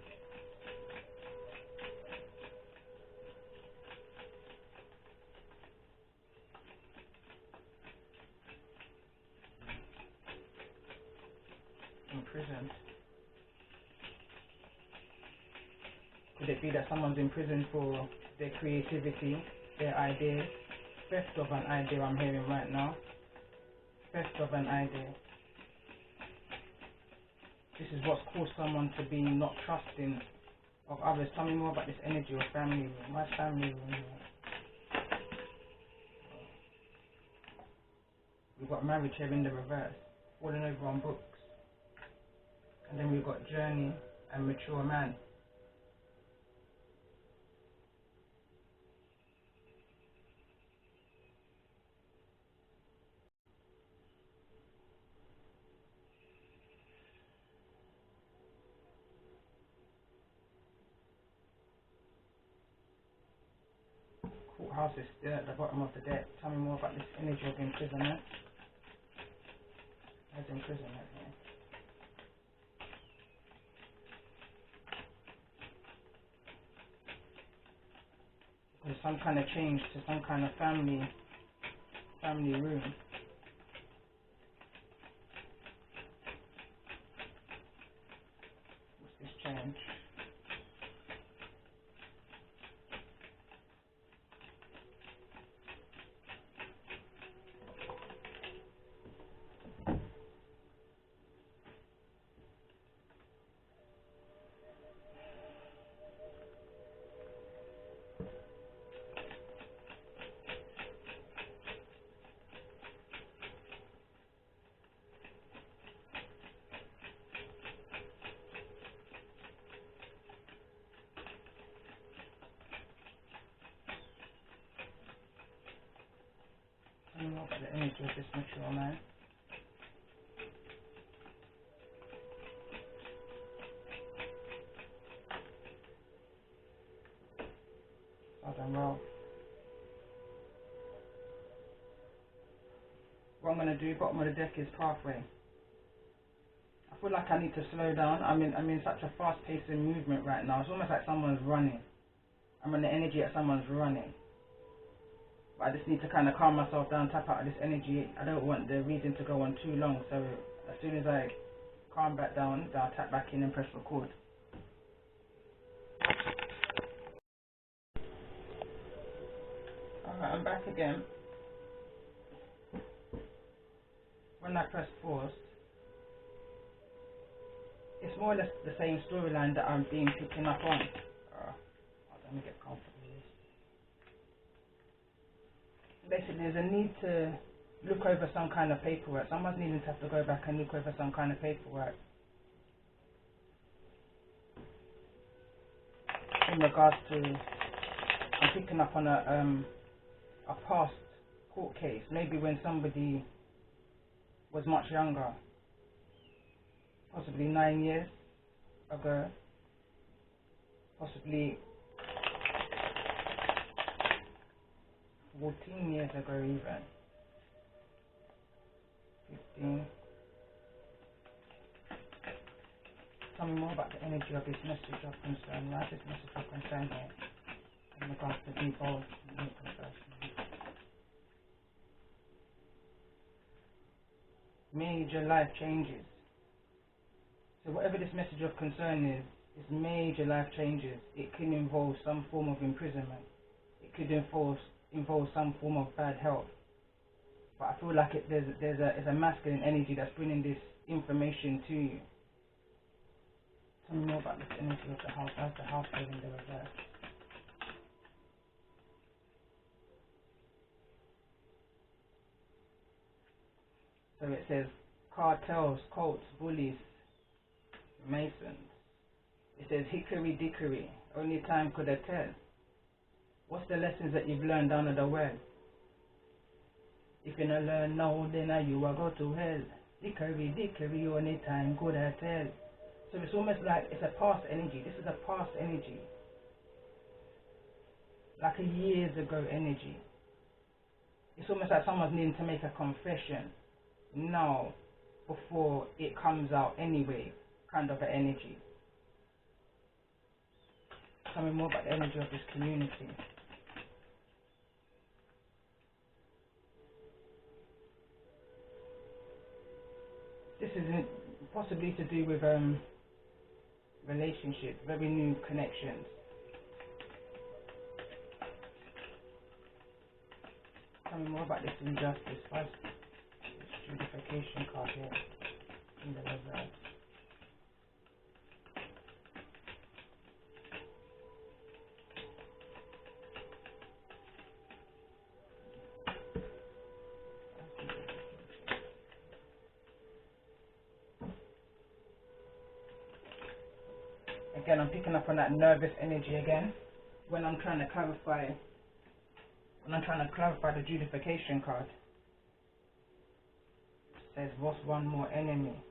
Imprisoned. Could it be that someone's in prison for their creativity, their ideas? Theft of an idea I'm hearing right now. Theft of an idea. This is what's caused someone to be not trusting of others. Tell me more about this energy of family room. Why family room here? We've got marriage here in the reverse. Falling over on books. And then we've got journey and mature man. Courthouse is still at the bottom of the deck. Tell me more about this energy of imprisonment. There's imprisonment here. There's some kind of change to some kind of family family room. What's this change? I don't know about the energy of this mature man. Southern well. What I'm gonna do, bottom of the deck is pathway. I feel like I need to slow down. I'm in such a fast-paced movement right now. It's almost like someone's running. I'm in the energy that someone's running. But I just need to kind of calm myself down, tap out of this energy. I don't want the reading to go on too long. So as soon as I calm back down, then I'll tap back in and press record. Alright, I'm back again. When I press pause, it's more or less the same storyline that I'm picking up on. Let me get comfortable with this. Basically, there's a need to look over some kind of paperwork. Someone's needing to have to go back and look over some kind of paperwork in regards to, I'm picking up on a past court case, maybe when somebody was much younger, possibly 9 years ago, possibly 14 years ago even, 15. Tell me more about the energy of this message of concern. Why is this message of concern here in regards to be bold and new confession? Major life changes. So whatever this message of concern is major life changes. It can involve some form of imprisonment. It could involve some form of bad health. But I feel like there's a masculine energy that's bringing this information to you. Tell me more about this energy of the house. How's the house holding the reverse? So it says cartels, cults, bullies, masons. It says hickory dickory, only time could have tell. What's the lessons that you've learned under the well? If you don't learn now, then you will go to hell. Hickory dickory, only time could have tell. So it's almost like it's a past energy. This is a past energy. Like a years ago energy. It's almost like someone's needing to make a confession now before it comes out anyway, kind of an energy. Tell me more about the energy of this community. This is possibly to do with relationships, very new connections. Tell me more about this injustice. Why this justification card here in the reverse? Again, I'm picking up on that nervous energy again. When I'm trying to clarify the justification card, it says, what's one more enemy?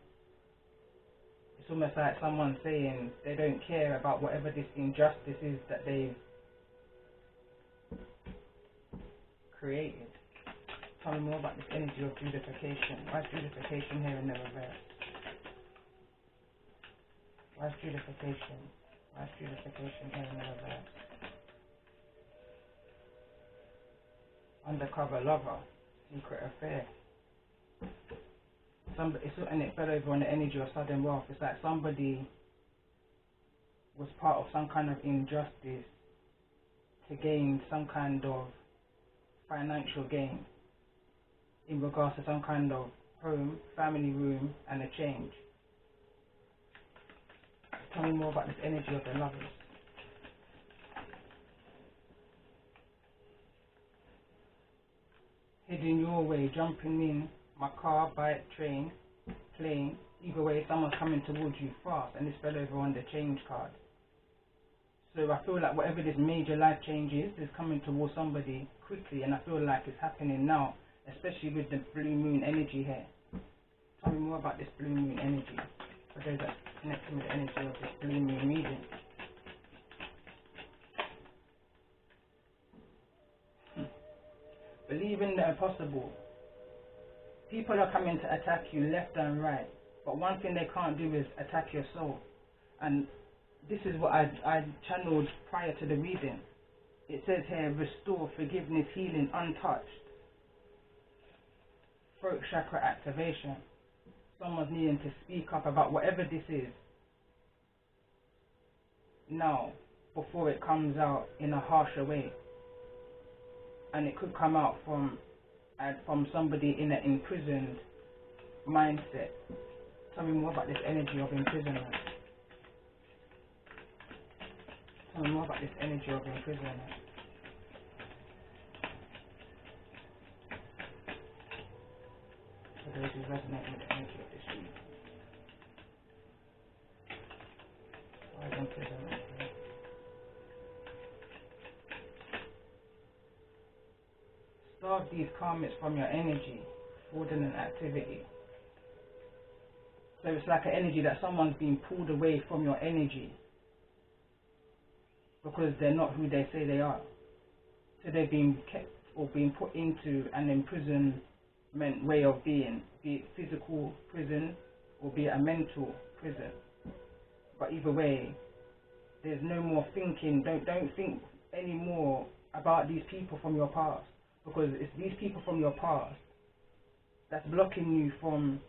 It's almost like someone saying they don't care about whatever this injustice is that they've created. Tell me more about this energy of justification. Why is justification here in the reverse? Why is justification here in the reverse? Undercover lover. secret affair. And it fell over on the energy of sudden wealth. It's like somebody was part of some kind of injustice to gain some kind of financial gain in regards to some kind of home, family room, and a change. Tell me more about this energy of the lovers. Heading your way, jumping in my car, bike, train, plane. Either way, someone's coming towards you fast, and this fell over on the change card. So I feel like whatever this major life change is coming towards somebody quickly, and I feel like it's happening now, especially with the blue moon energy here. Tell me more about this blue moon energy, for those that connecting with the energy of this blue moon reading. Believe in the impossible. People are coming to attack you left and right, but one thing they can't do is attack your soul. And this is what I channeled prior to the reading. It says here, restore, forgiveness, healing, untouched. Throat chakra activation. Someone's needing to speak up about whatever this is now, before it comes out in a harsher way. And it could come out from somebody in an imprisoned mindset. Tell me more about this energy of imprisonment. Tell me more about this energy of imprisonment. For those who resonate with the energy of this reading. Why is imprisonment? Starve these karmics from your energy, fraudulent activity. So it's like an energy that someone's been pulled away from your energy because they're not who they say they are. So they've been kept or been put into an imprisonment way of being, be it physical prison or be it a mental prison. But either way, there's no more thinking. Don't think anymore about these people from your past. Because it's these people from your past that's blocking you from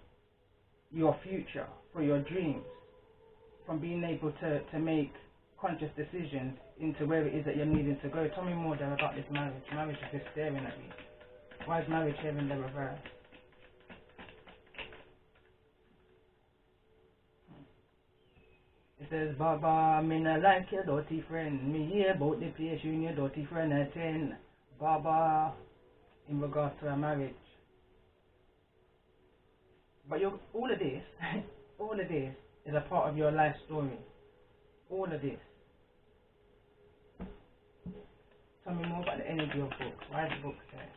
your future, for your dreams, from being able to make conscious decisions into where it is that you're needing to go. Tell me more there about this marriage. Marriage is just staring at me. Why is marriage here in the reverse? It says, Baba, me not like your dirty friend. Me hear about the place you and your dirty friend attend. Baba, in regards to a marriage. But all of this is a part of your life story. All of this. Tell me more about the energy of books. Why is books there?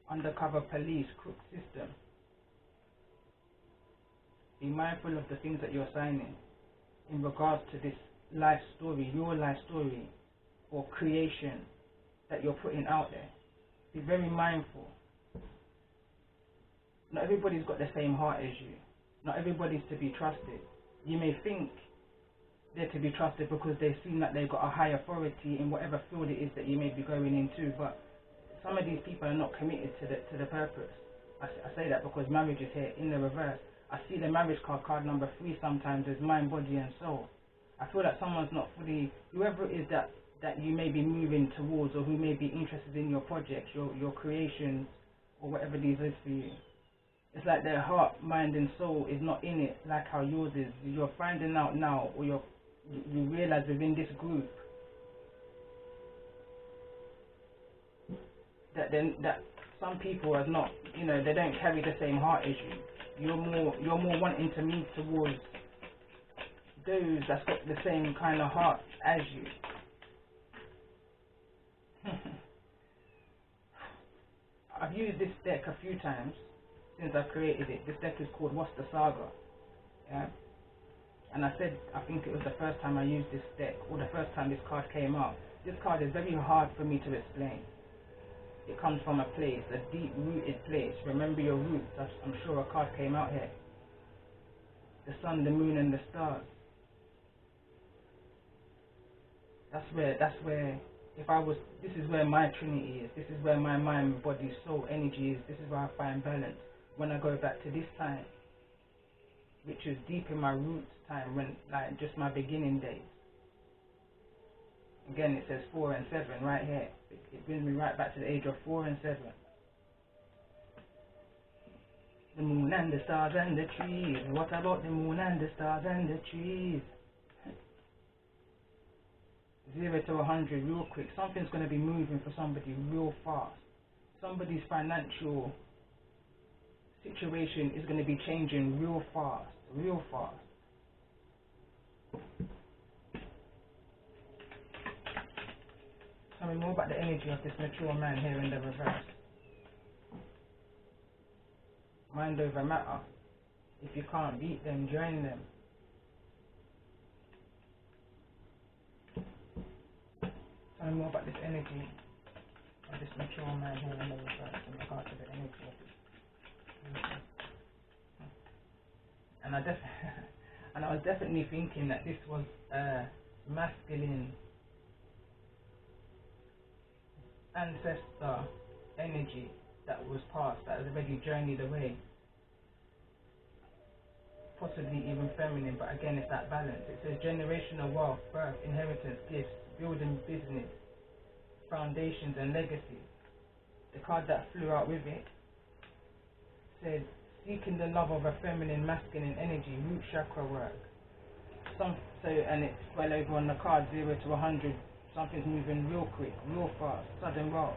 Undercover police, crook system. Be mindful of the things that you're signing in regards to this life story, your life story or creation that you're putting out there. Be very mindful. Not everybody's got the same heart as you. Not everybody's to be trusted. You may think they're to be trusted because they seem like they've got a high authority in whatever field it is that you may be going into, but some of these people are not committed to the purpose. I say that because marriage is here in the reverse. I see the marriage card number 3 sometimes as mind, body and soul. I feel like someone's not fully, whoever it is that you may be moving towards or who may be interested in your projects, your creations or whatever these is for you. It's like their heart, mind and soul is not in it like how yours is. You're finding out now, or you realize within this group that some are not, they don't carry the same heart as you. You're more wanting to move towards those that's got the same kind of heart as you. I've used this deck a few times since I've created it. This deck is called What's the Saga? Yeah. And I think it was the first time I used this deck, or the first time this card came out. This card is very hard for me to explain. It comes from a place, a deep-rooted place. Remember your roots. I'm sure a card came out here. The sun, the moon, and the stars. That's where If I was, this is where my trinity is. This is where my mind, body, soul, energy is. This is where I find balance. When I go back to this time, which is deep in my roots time, when like just my beginning days. Again, it says 4 and 7 right here. It brings me right back to the age of 4 and 7. The moon and the stars and the trees. What about the moon and the stars and the trees? 0 to 100 real quick. Something's going to be moving for somebody real fast. Somebody's financial situation is going to be changing real fast. Real fast. Tell me more about the energy of this mature man here in the reverse. Mind over matter. If you can't beat them, join them. Tell me more about this energy of this mature man here in the reverse in regard to the energy of this. And I was definitely thinking that this was masculine ancestor energy that was passed, that has already journeyed away. Possibly even feminine, but again it's that balance. It says generational wealth, birth, inheritance, gifts, building business, foundations and legacy. The card that flew out with it said seeking the love of a feminine, masculine energy, root chakra work. And it's well over on the card, 0 to 100. Something's moving real quick, real fast, sudden wealth.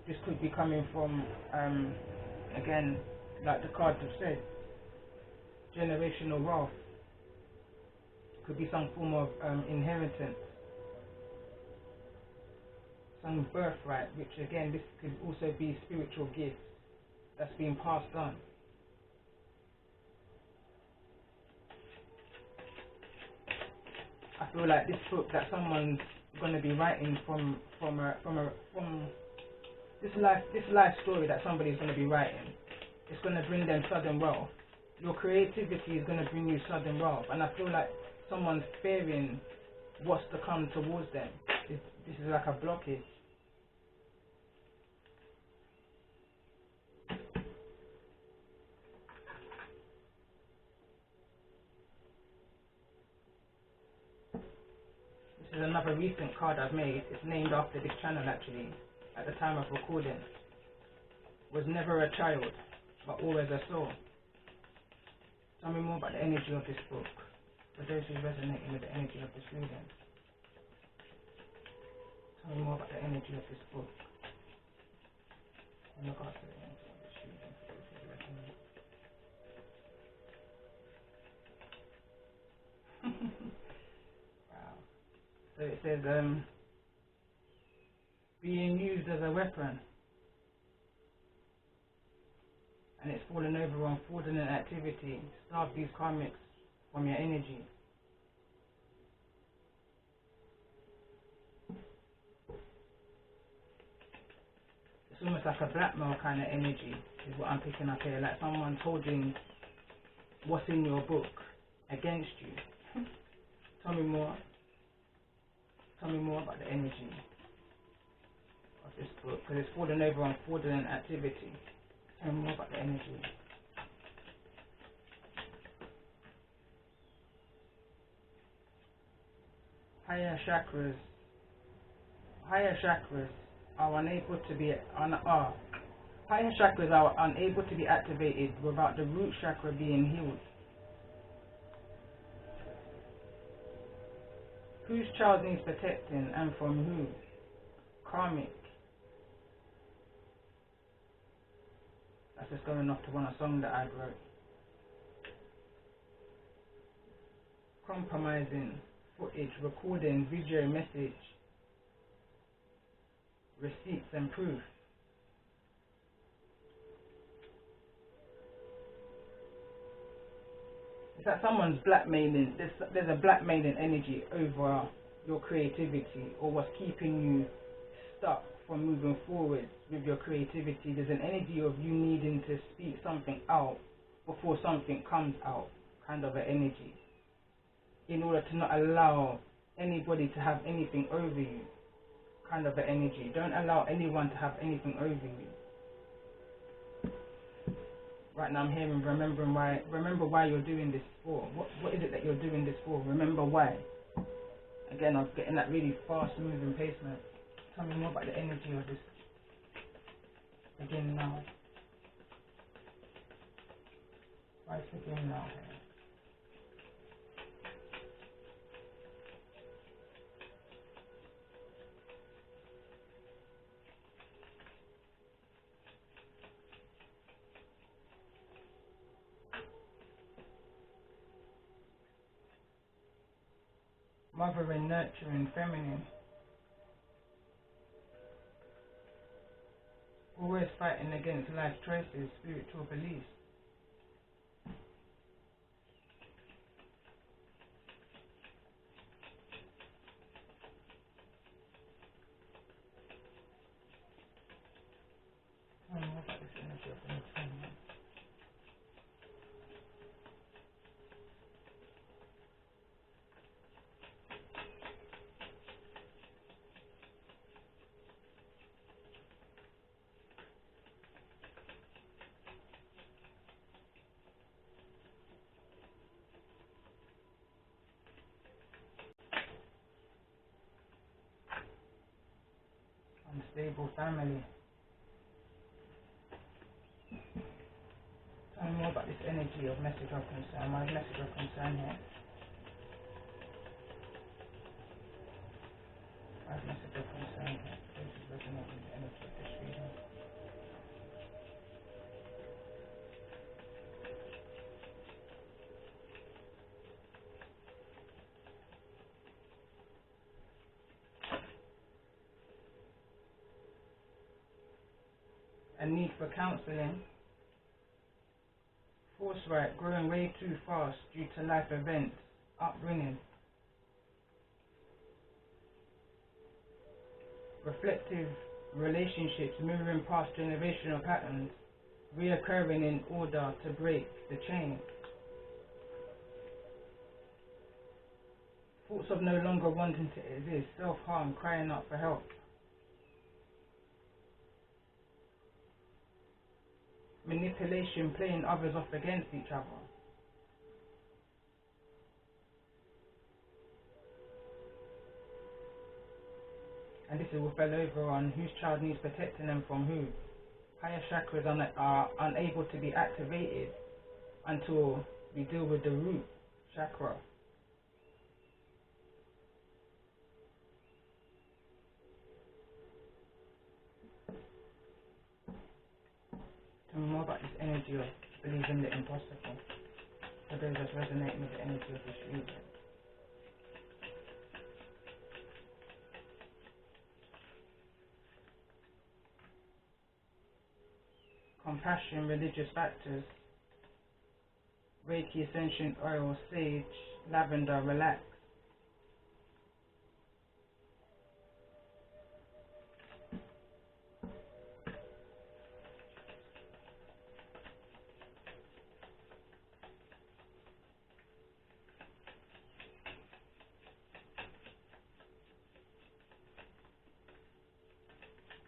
This could be coming from, again, like the cards have said, generational wealth. Could be some form of inheritance, some birthright, which again, this could also be spiritual gifts that's being passed on. I feel like this book that someone's going to be writing from this life story that somebody's going to be writing, it's going to bring them sudden wealth. Your creativity is going to bring you sudden wealth, and I feel like someone's fearing what's to come towards them. This is like a blockage. This is another recent card I've made. It's named after this channel actually, at the time of recording. Was never a child, but always a soul. Tell me more about the energy of this book, for those who are resonating with the energy of this reading. Tell me more about the energy of this book, in regards to the energy of this reading, for those who resonate. Wow. So it says, being used as a weapon, and it's fallen over on fraudulent activity. Starve these karmics from your energy. It's almost like a blackmail kind of energy, is what I'm picking up here. Like someone's holding what's in your book against you. Tell me more. Tell me more about the energy of this book, because it's fallen over on fraudulent activity. Tell me more about the energy. Higher chakras are unable to be higher chakras are unable to be activated without the root chakra being healed. Whose child needs protecting and from who? Karmic. That's just going off to one a song that I wrote. Compromising footage, recording, video, message, receipts and proof. It's like someone's blackmailing. There's a blackmailing energy over your creativity, or what's keeping you stuck from moving forward with your creativity. There's an energy of you needing to speak something out before something comes out, kind of an energy, in order to not allow anybody to have anything over you, kind of an energy. Don't allow anyone to have anything over you. Right now I'm hearing remember why you're doing this for. What is it that you're doing this for? Remember why. Again, I'm getting that really fast moving pacement. Tell me more about the energy of this. Begin now. Why begin now? Mothering, nurturing, feminine. Always fighting against life choices, spiritual beliefs. Tell me more about this energy of the maternal. Unstable family. Tell me more about this energy of message of concern. My message of concern here. My message of concern here. This is resonating with the energy of this reading. A need for counselling. Forthright, growing way too fast due to life events, upbringing. Reflective relationships mirroring past generational patterns, reoccurring in order to break the chain. Thoughts of no longer wanting to exist, self-harm, crying out for help. Manipulation, playing others off against each other. And this will fell over on whose child needs protecting them from who. Higher chakras are unable to be activated until we deal with the root chakra. Tell me more about this energy of believing the impossible. For those that's resonating with the energy of this reading. Compassion, religious factors. Reiki, ascension oil, sage, lavender, relax.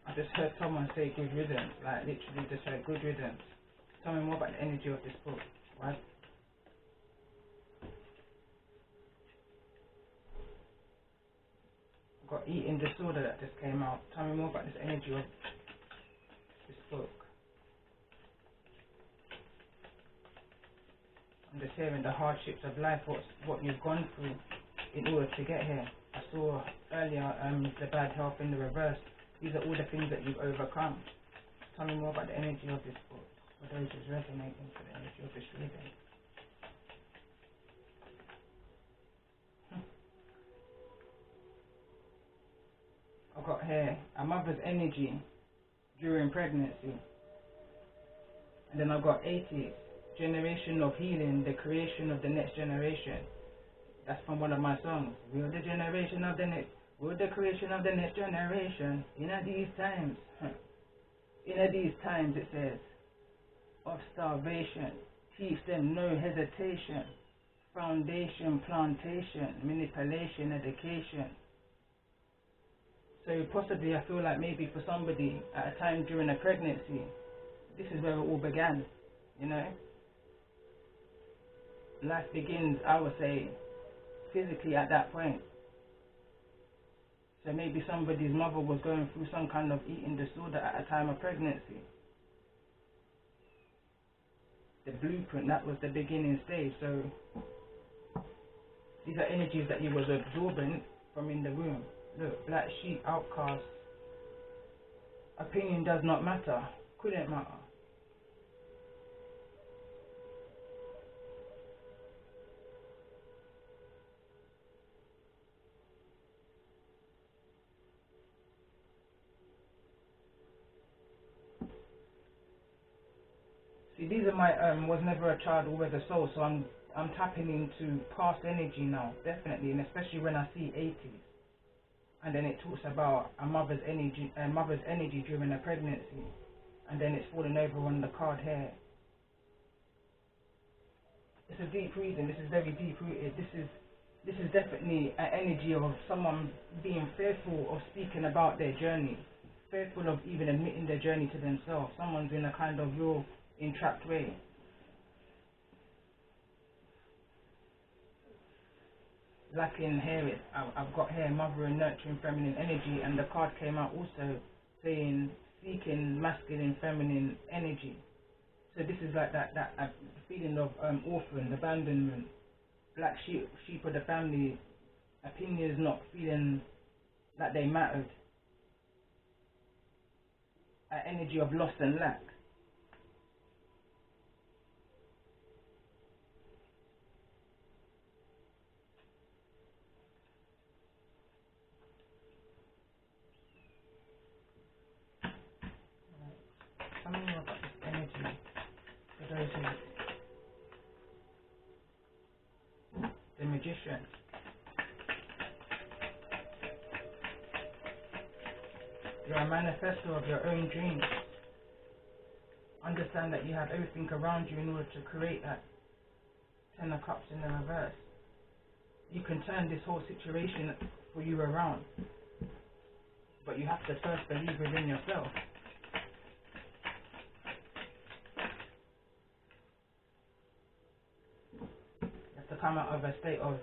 I just heard someone say good riddance, like literally just heard good riddance. Tell me more about the energy of this book, right? I've got eating disorder that just came out. Tell me more about this energy of this book. I'm just hearing the hardships of life, what you've gone through in order to get here. I saw earlier the bad health in the reverse. These are all the things that you've overcome. Tell me more about the energy of this book, for those who's resonating for the energy of this reading. I've got here a mother's energy during pregnancy. And then I've got 80s, generation of healing, the creation of the next generation. That's from one of my songs. We're the generation of the next. We're the creation of the next generation. In these times. In these times, it says, of starvation. Teach them no hesitation. foundation, plantation, manipulation, education. So possibly I feel like maybe for somebody at a time during a pregnancy, this is where it all began, you know? Life begins, I would say, physically at that point. So maybe somebody's mother was going through some kind of eating disorder at a time of pregnancy. The blueprint, that was the beginning stage. So these are energies that you was absorbing from in the womb. Look, black sheep, outcast. Opinion does not matter. Couldn't matter. See, these are my was never a child, always a soul. So I'm tapping into past energy now, definitely, and especially when I see 80s. And then it talks about a mother's energy during a pregnancy, and then it's falling over on the card here. It's a deep reading. This is very deep rooted. This is definitely an energy of someone being fearful of speaking about their journey, fearful of even admitting their journey to themselves. Someone's in a kind of real entrapped way. Like in here, I've got here mother and nurturing feminine energy, and the card came out also saying seeking masculine feminine energy. So this is like that feeling of orphan, abandonment, black sheep of the family, opinions not feeling that they mattered, an energy of loss and lack. Tell me more about this energy for those who, the magician. You're a manifesto of your own dreams. Understand that you have everything around you in order to create that 10 of Cups in the reverse. You can turn this whole situation for you around, but you have to first believe within yourself. You have to come out of a state of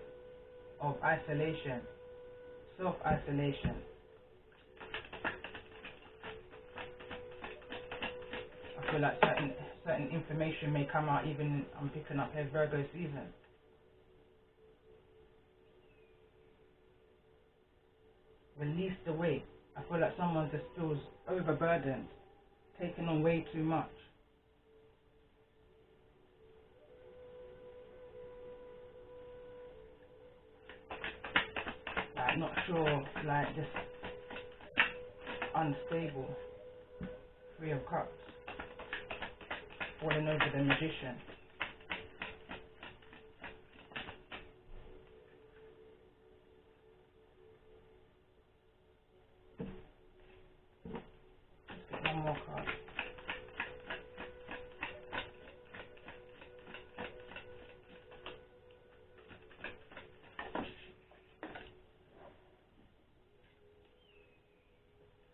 isolation, self-isolation. I feel like certain information may come out even, I'm picking up here, Virgo season. Release the weight. I feel like someone just feels overburdened, taking on way too much. Like not sure, like just unstable. 3 of Cups. Falling over the magician. Let's get one more card.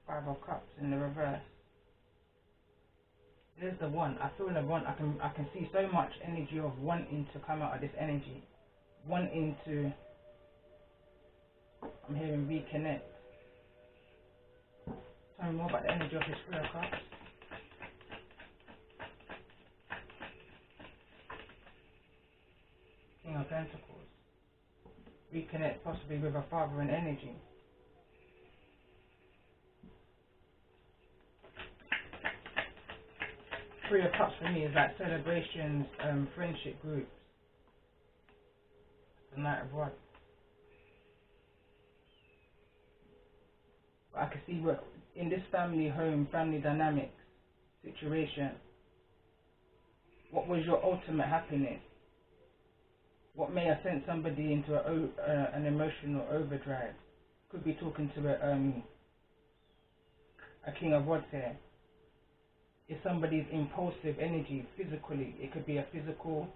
Five of Cups in the reverse. There's the one. I feel the one. I can see so much energy of wanting to come out of this energy, wanting to. I'm hearing reconnect. Tell me more about the energy of this 3 of Cups. King of Pentacles. Reconnect possibly with a father in energy. 3 of Cups for me is like celebrations, friendship groups. The Knight of Rods. But I can see what in this family home, family dynamics situation, what was your ultimate happiness? What may have sent somebody into an emotional overdrive? Could be talking to a King of Rods here. Is somebody's impulsive energy physically? It could be a physical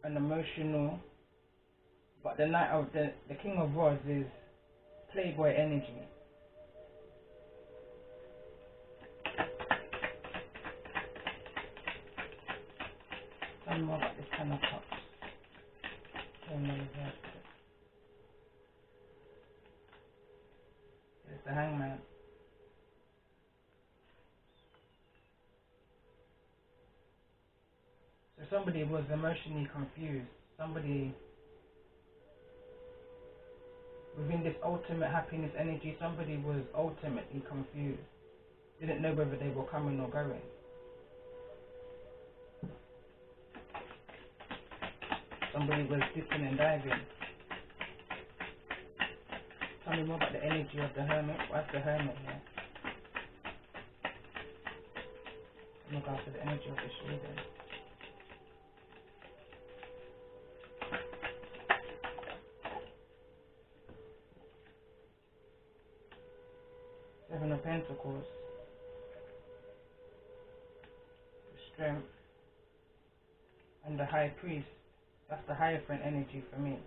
and emotional. But the Knight of the King of Rods is playboy energy. Tell me more about this Ten of Cups. It's the Hangman. So somebody was emotionally confused. Somebody within this ultimate happiness energy, somebody was ultimately confused. Didn't know whether they were coming or going. Somebody was dipping and diving. Tell me more about the energy of the Hermit. What's the Hermit here? Look after the energy of the shooting. Seven of Pentacles. The Strength. And the High Priest. That's the Hierophant energy for me.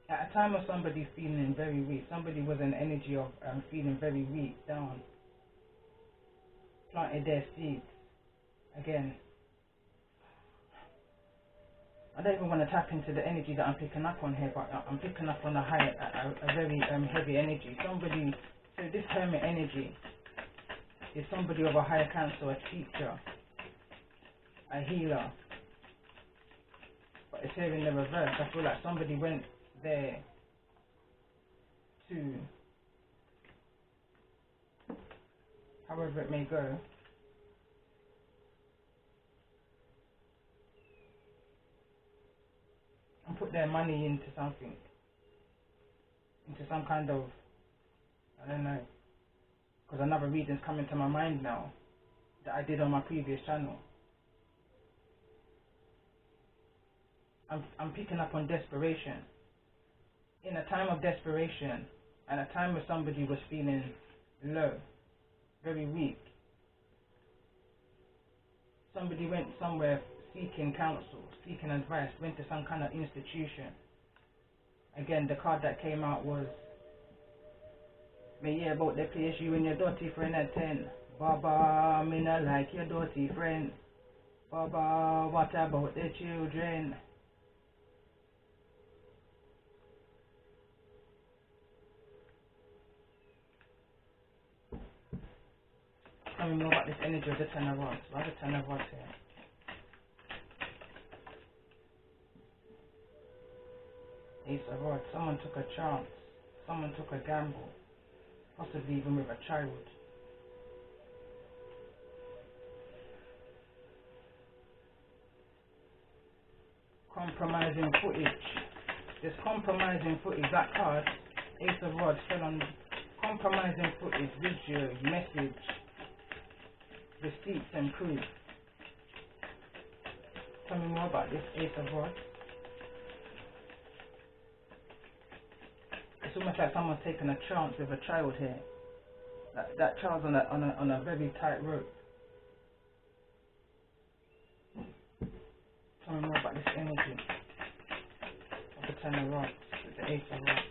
At a time of somebody feeling very weak, somebody was in energy of feeling very weak, down, planted their seeds. Again, I don't even want to tap into the energy that I'm picking up on here, but I'm picking up on a very heavy energy. Somebody, so this Hermit energy is somebody of a higher council, a teacher, a healer. But it's here in the reverse. I feel like somebody went there to, however it may go, and put their money into something, into some kind of, I don't know, because another reading's coming to my mind now that I did on my previous channel. I'm picking up on desperation. In a time of desperation, and a time where somebody was feeling low, very weak, somebody went somewhere seeking counsel, seeking advice, went to some kind of institution. Again, the card that came out was, me hear about the place you and your dirty friend attend. Baba, me not like your dirty friend. Baba, what about the children? Tell me more about this energy of the Ten of Rods. Why the Ten of Rods here? Ace of Rods. Someone took a chance. Someone took a gamble. Possibly even with a child. Compromising footage. This compromising footage, that card, Ace of Rods, fell on compromising footage, video, message, receipts and proof. Tell me more about this Ace of Rods. It's almost like someone's taken a chance with a child here. That child's on a very tight rope. Tell me more about this energy of the Ten of Rods with the Ace of Rods.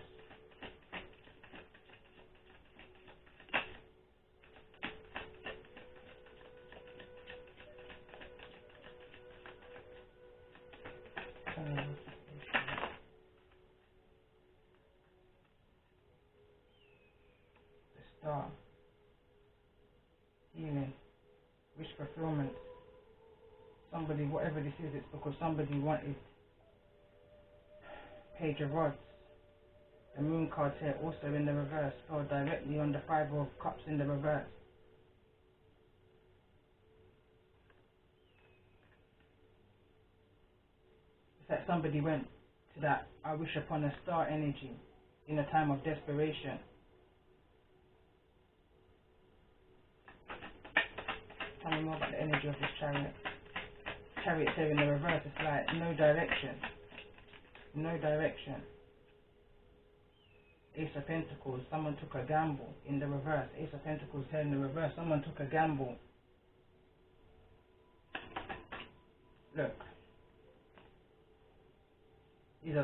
The Star. Healing. Wish fulfillment. Somebody, whatever this is, it's because somebody wanted. Page of Rods. The Moon card here also in the reverse, fell directly on the Five of Cups in the reverse. It's like somebody went to that I wish upon a star energy in a time of desperation. Tell me more about the energy of this Chariot. Chariot here in the reverse, it's like no direction. No direction. Ace of Pentacles, someone took a gamble in the reverse. Ace of Pentacles here in the reverse, someone took a gamble. Look,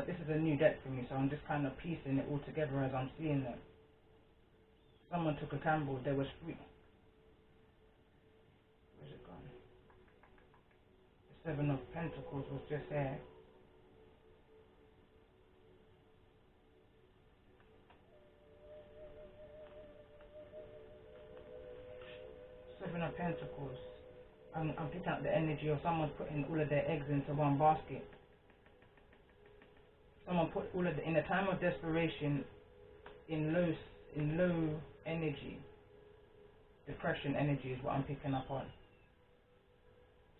this is a new deck for me, so I'm just kind of piecing it all together as I'm seeing them. Someone took a gamble. There was three. Where's it gone? The Seven of Pentacles was just here. Seven of Pentacles. I'm picking up the energy of someone putting all of their eggs into one basket. Someone put all of in a time of desperation, in low energy, depression energy is what I'm picking up on.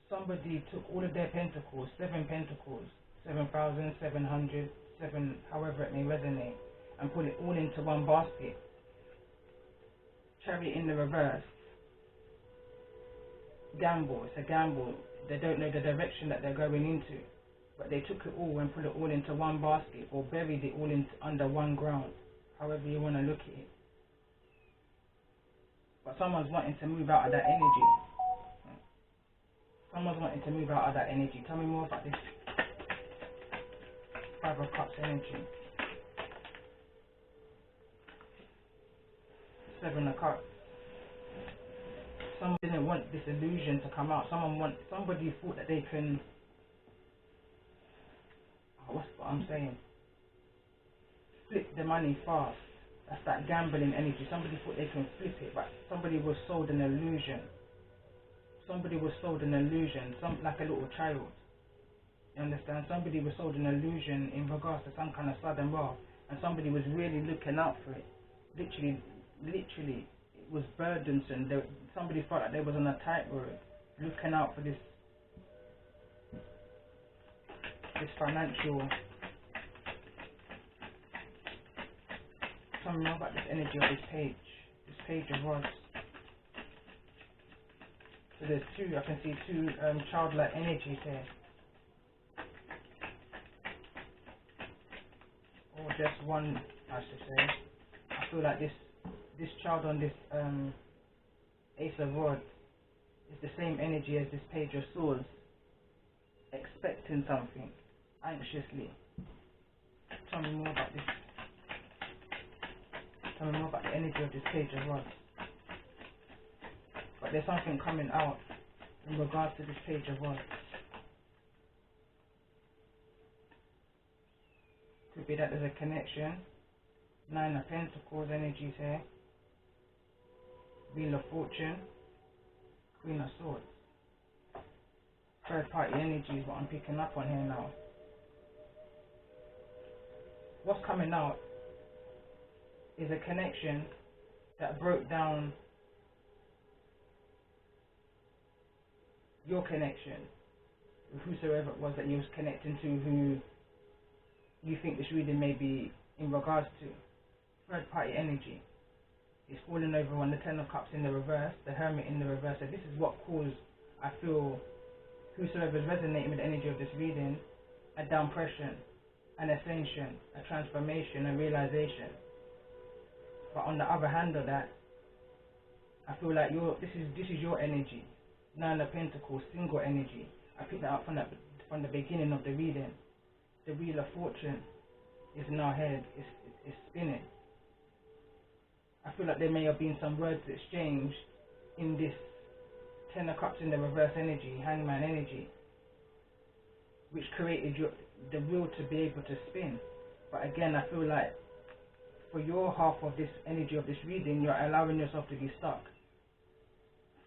Somebody took all of their pentacles, 7 pentacles, 7,700, 7, however it may resonate, and put it all into one basket. Chariot in the reverse. Gamble, it's a gamble. They don't know the direction that they're going into, but they took it all and put it all into one basket, or buried it all under one ground, however you want to look at it. But someone's wanting to move out of that energy. Someone's wanting to move out of that energy. Tell me more about this. 5 of Cups energy. 7 of Cups. Someone didn't want this illusion to come out. Somebody thought that they can. What's what I'm saying? Flip the money fast. That's that gambling energy. Somebody thought they can flip it, but somebody was sold an illusion. Somebody was sold an illusion, like a little child. You understand? Somebody was sold an illusion in regards to some kind of sudden wealth, and somebody was really looking out for it. Literally, it was burdensome. Somebody felt like they was on a tightrope, looking out for this financial. Tell me more about this energy of this page of rods. So there's two, I can see two childlike energies here. Or just one, I should say. I feel like this child on this Ace of Rods is the same energy as this Page of Swords, expecting something, anxiously. Tell me more about this. Tell me more about the energy of this Page of Rods. But there's something coming out in regards to this Page of Rods. Could be that there's a connection. 9 of Pentacles energies here. Wheel of Fortune. Queen of Swords. Third party energy is what I'm picking up on here now. What's coming out is a connection that broke down your connection with whosoever it was that you was connecting to, who you think this reading may be in regards to. Third party energy is falling over on the 10 of Cups in the reverse, the Hermit in the reverse. So this is what caused, I feel, whosoever is resonating with the energy of this reading, a downpression, an ascension, a transformation, a realization. But on the other hand of that, I feel like this is your energy. 9 of Pentacles, single energy. I picked that up from the beginning of the reading. The Wheel of Fortune is now here. It's spinning. I feel like there may have been some words exchanged in this 10 of Cups in the reverse energy, Hangman energy, which created the will to be able to spin. But again, I feel like for your half of this energy of this reading, you're allowing yourself to be stuck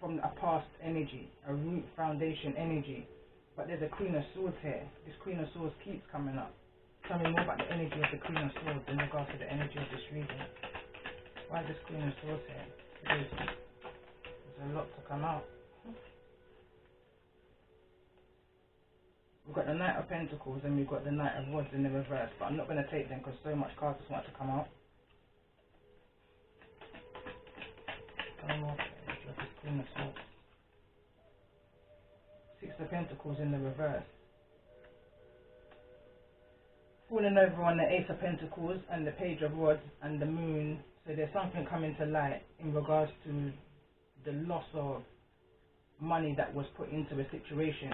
from a past energy, a root foundation energy. But there's a Queen of Swords here. This Queen of Swords keeps coming up. Tell me more about the energy of the Queen of Swords in regards to the energy of this reading. Why is this Queen of Swords here? Because there's a lot to come out. We've got the Knight of Pentacles and we've got the Knight of Rods in the reverse, but I'm not going to take them because so much cards just want to come out. Tell me more about the energy of this Queen of Swords. 6 of Pentacles in the reverse. falling over on the Ace of Pentacles and the Page of Rods and the Moon. So there's something coming to light in regards to the loss of money that was put into a situation.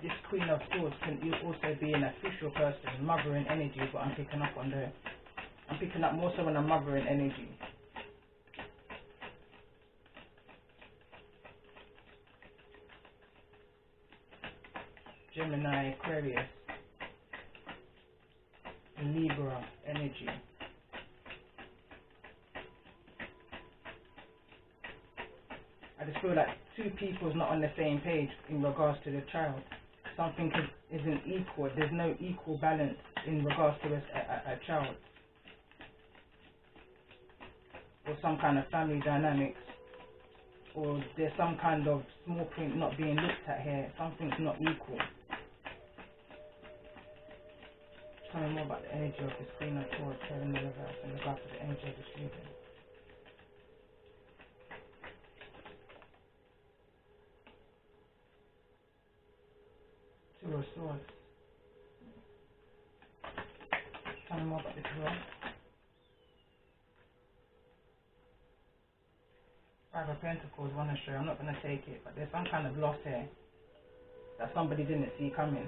This Queen of Swords can also be an official person, mothering energy, but I'm picking up on there. I'm picking up more so on a mothering energy. Gemini, Aquarius, Libra energy. I just feel like two people's not on the same page in regards to the child. Something isn't equal. There's no equal balance in regards to a child. Or some kind of family dynamics. Or there's some kind of small print not being looked at here. Something's not equal. Tell me more about the energy of this Queen of Swords here in the reverse in regards to the energy of this reading. Two of Swords. Tell me more about this as well. Five of Pentacles, want to show. I'm not going to take it, but there's some kind of loss here that somebody didn't see coming.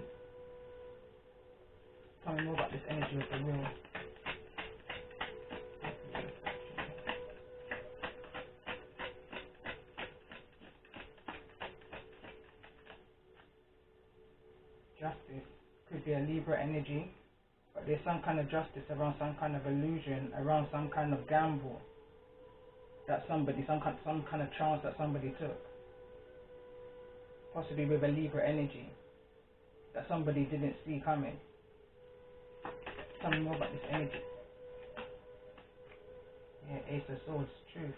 Tell me more about this energy of the Wheel. Justice could be a Libra energy, but there's some kind of justice around some kind of illusion, around some kind of gamble that somebody, some kind of chance that somebody took, possibly with a Libra energy that somebody didn't see coming. Tell me more about this energy. Yeah, Ace of Swords, truth.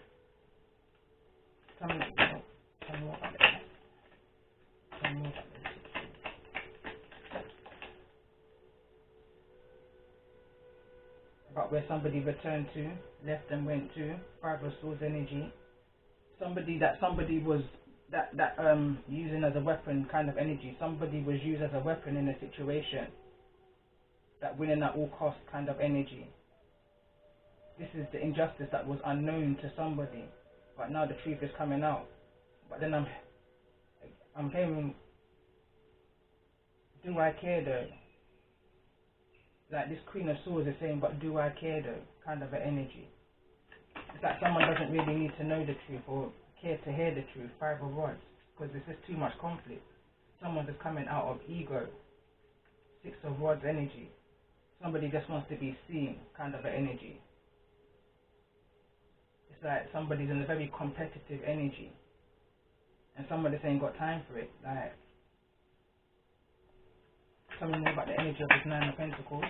Tell me more about this. Tell me more about this. About where somebody returned to, left and went to. Five of Swords energy. Somebody was using as a weapon kind of energy. Somebody was used as a weapon in a situation. That winning at all costs kind of energy. This is the injustice that was unknown to somebody, but now the truth is coming out. But then I'm hearing, do I care though? Like this Queen of Swords is saying, but do I care though? Kind of an energy. It's like someone doesn't really need to know the truth or care to hear the truth. Five of Rods, because there's just too much conflict. Someone is coming out of ego. Six of Rods energy. Somebody just wants to be seen, kind of an energy. It's like somebody's in a very competitive energy, and somebody ain't got time for it. Like, tell me more about the energy of this Nine of Pentacles.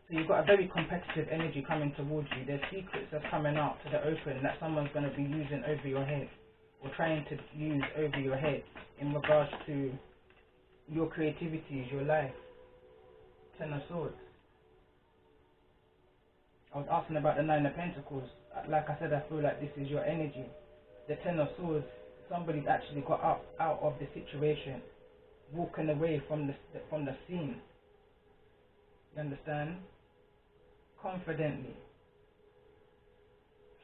So you've got a very competitive energy coming towards you. There's secrets that's coming out to the open that someone's going to be using over your head, or trying to use over your head in regards to your creativity, your life. Ten of Swords. I was asking about the Nine of Pentacles. Like I said, I feel like this is your energy. The Ten of Swords, somebody's actually got up out of the situation, walking away from the scene. You understand? Confidently.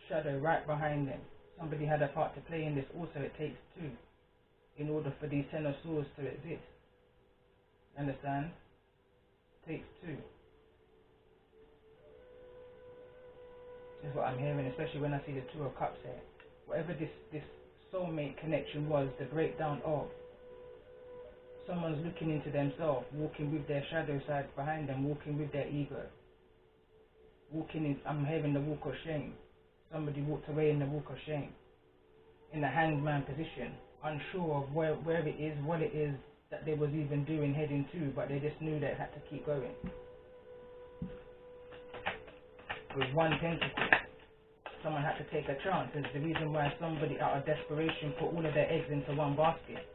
Shadow right behind them. Somebody had a part to play in this. Also, it takes two in order for these Ten of Swords to exist. Understand? Takes two. This is what I'm hearing, especially when I see the Two of Cups here. Whatever this soulmate connection was, the breakdown of someone's looking into themselves, walking with their shadow side behind them, walking with their ego. Walking in, I'm hearing the walk of shame. Somebody walked away in the walk of shame. In the hangman position, unsure of where it is, what it is that they was even doing, heading to, but they just knew they had to keep going. With one pentacle, someone had to take a chance. It's the reason why somebody out of desperation put all of their eggs into one basket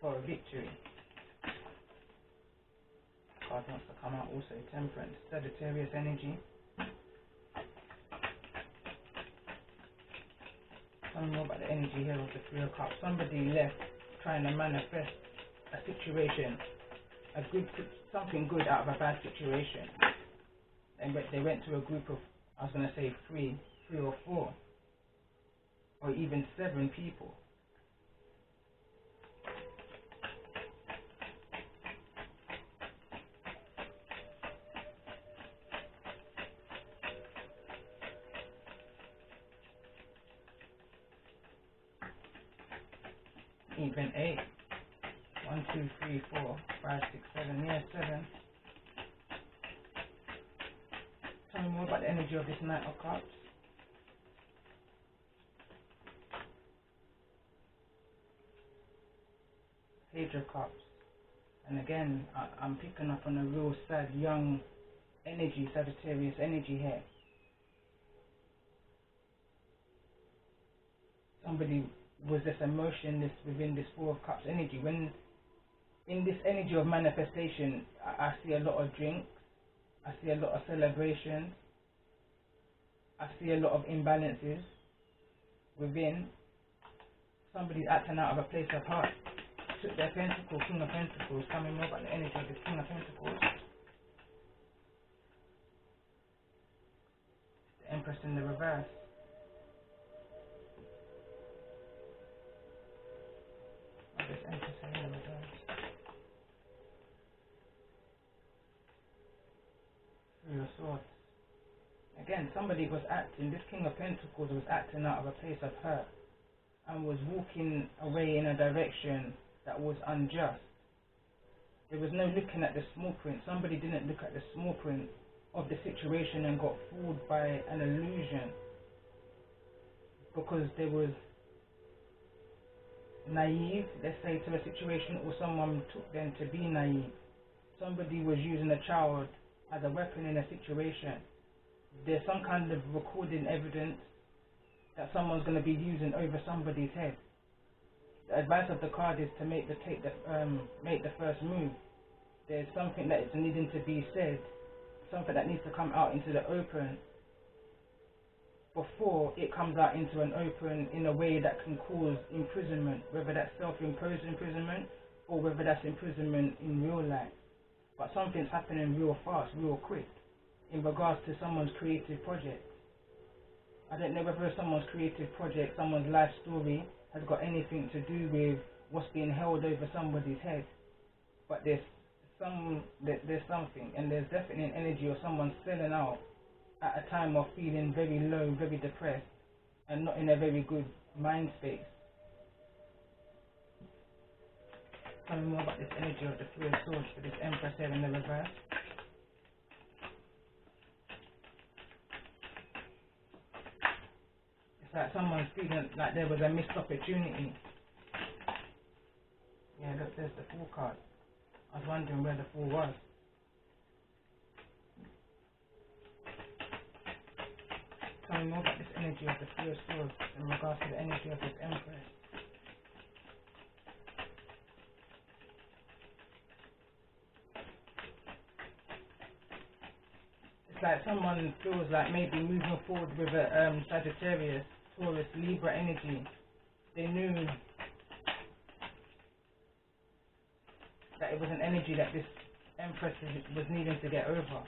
for a victory. Card wants to come out also. Temperance, Sagittarius energy. Tell me more about the energy here of the Three of Cups. Somebody left trying to manifest a situation, something good out of a bad situation. And they went to a group of, I was going to say three or four, or even 7 people. Even 8. 1, 2, 3, 4, 5, 6, 7. Yeah, 7. Tell me more about the energy of this Knight of Cups. Page of Cups. And again, I'm picking up on a real sad, young energy, Sagittarius energy here. Somebody was just emotionless within this 4 of Cups energy. When in this energy of manifestation, I see a lot of drinks, I see a lot of celebrations, I see a lot of imbalances within. Somebody's acting out of a place of heart. Took their pentacle, King of Pentacles, coming more about the energy of this King of Pentacles. The Empress in the reverse. This Empress in the reverse. 3 of Swords. Again, somebody was acting, this King of Pentacles was acting out of a place of hurt and was walking away in a direction that was unjust. There was no looking at the small print. Somebody didn't look at the small print of the situation and got fooled by an illusion because there was naive, let's say, to a situation, or someone took them to be naive. Somebody was using a child as a weapon in a situation. There's some kind of recording evidence that someone's going to be using over somebody's head. The advice of the card is to make the first move. There's something that is needing to be said, something that needs to come out into the open before it comes out into an open in a way that can cause imprisonment, whether that's self-imposed imprisonment or whether that's imprisonment in real life. But something's happening real fast, real quick in regards to someone's creative project. I don't know whether someone's creative project, someone's life story has got anything to do with what's being held over somebody's head, but there's something, and there's definitely an energy of someone selling out at a time of feeling very low, very depressed, and not in a very good mind space. Tell me more about this energy of the 3 of Swords for this Empress here in the reverse. It's like someone's feeling like there was a missed opportunity. Yeah, look, there's the Fool card. I was wondering where the Fool was. Tell me more about this energy of the 3 of Swords in regards to the energy of this Empress. It's like someone feels like maybe moving forward with a Sagittarius, Taurus, Libra energy. They knew that it was an energy that this Empress was needing to get over.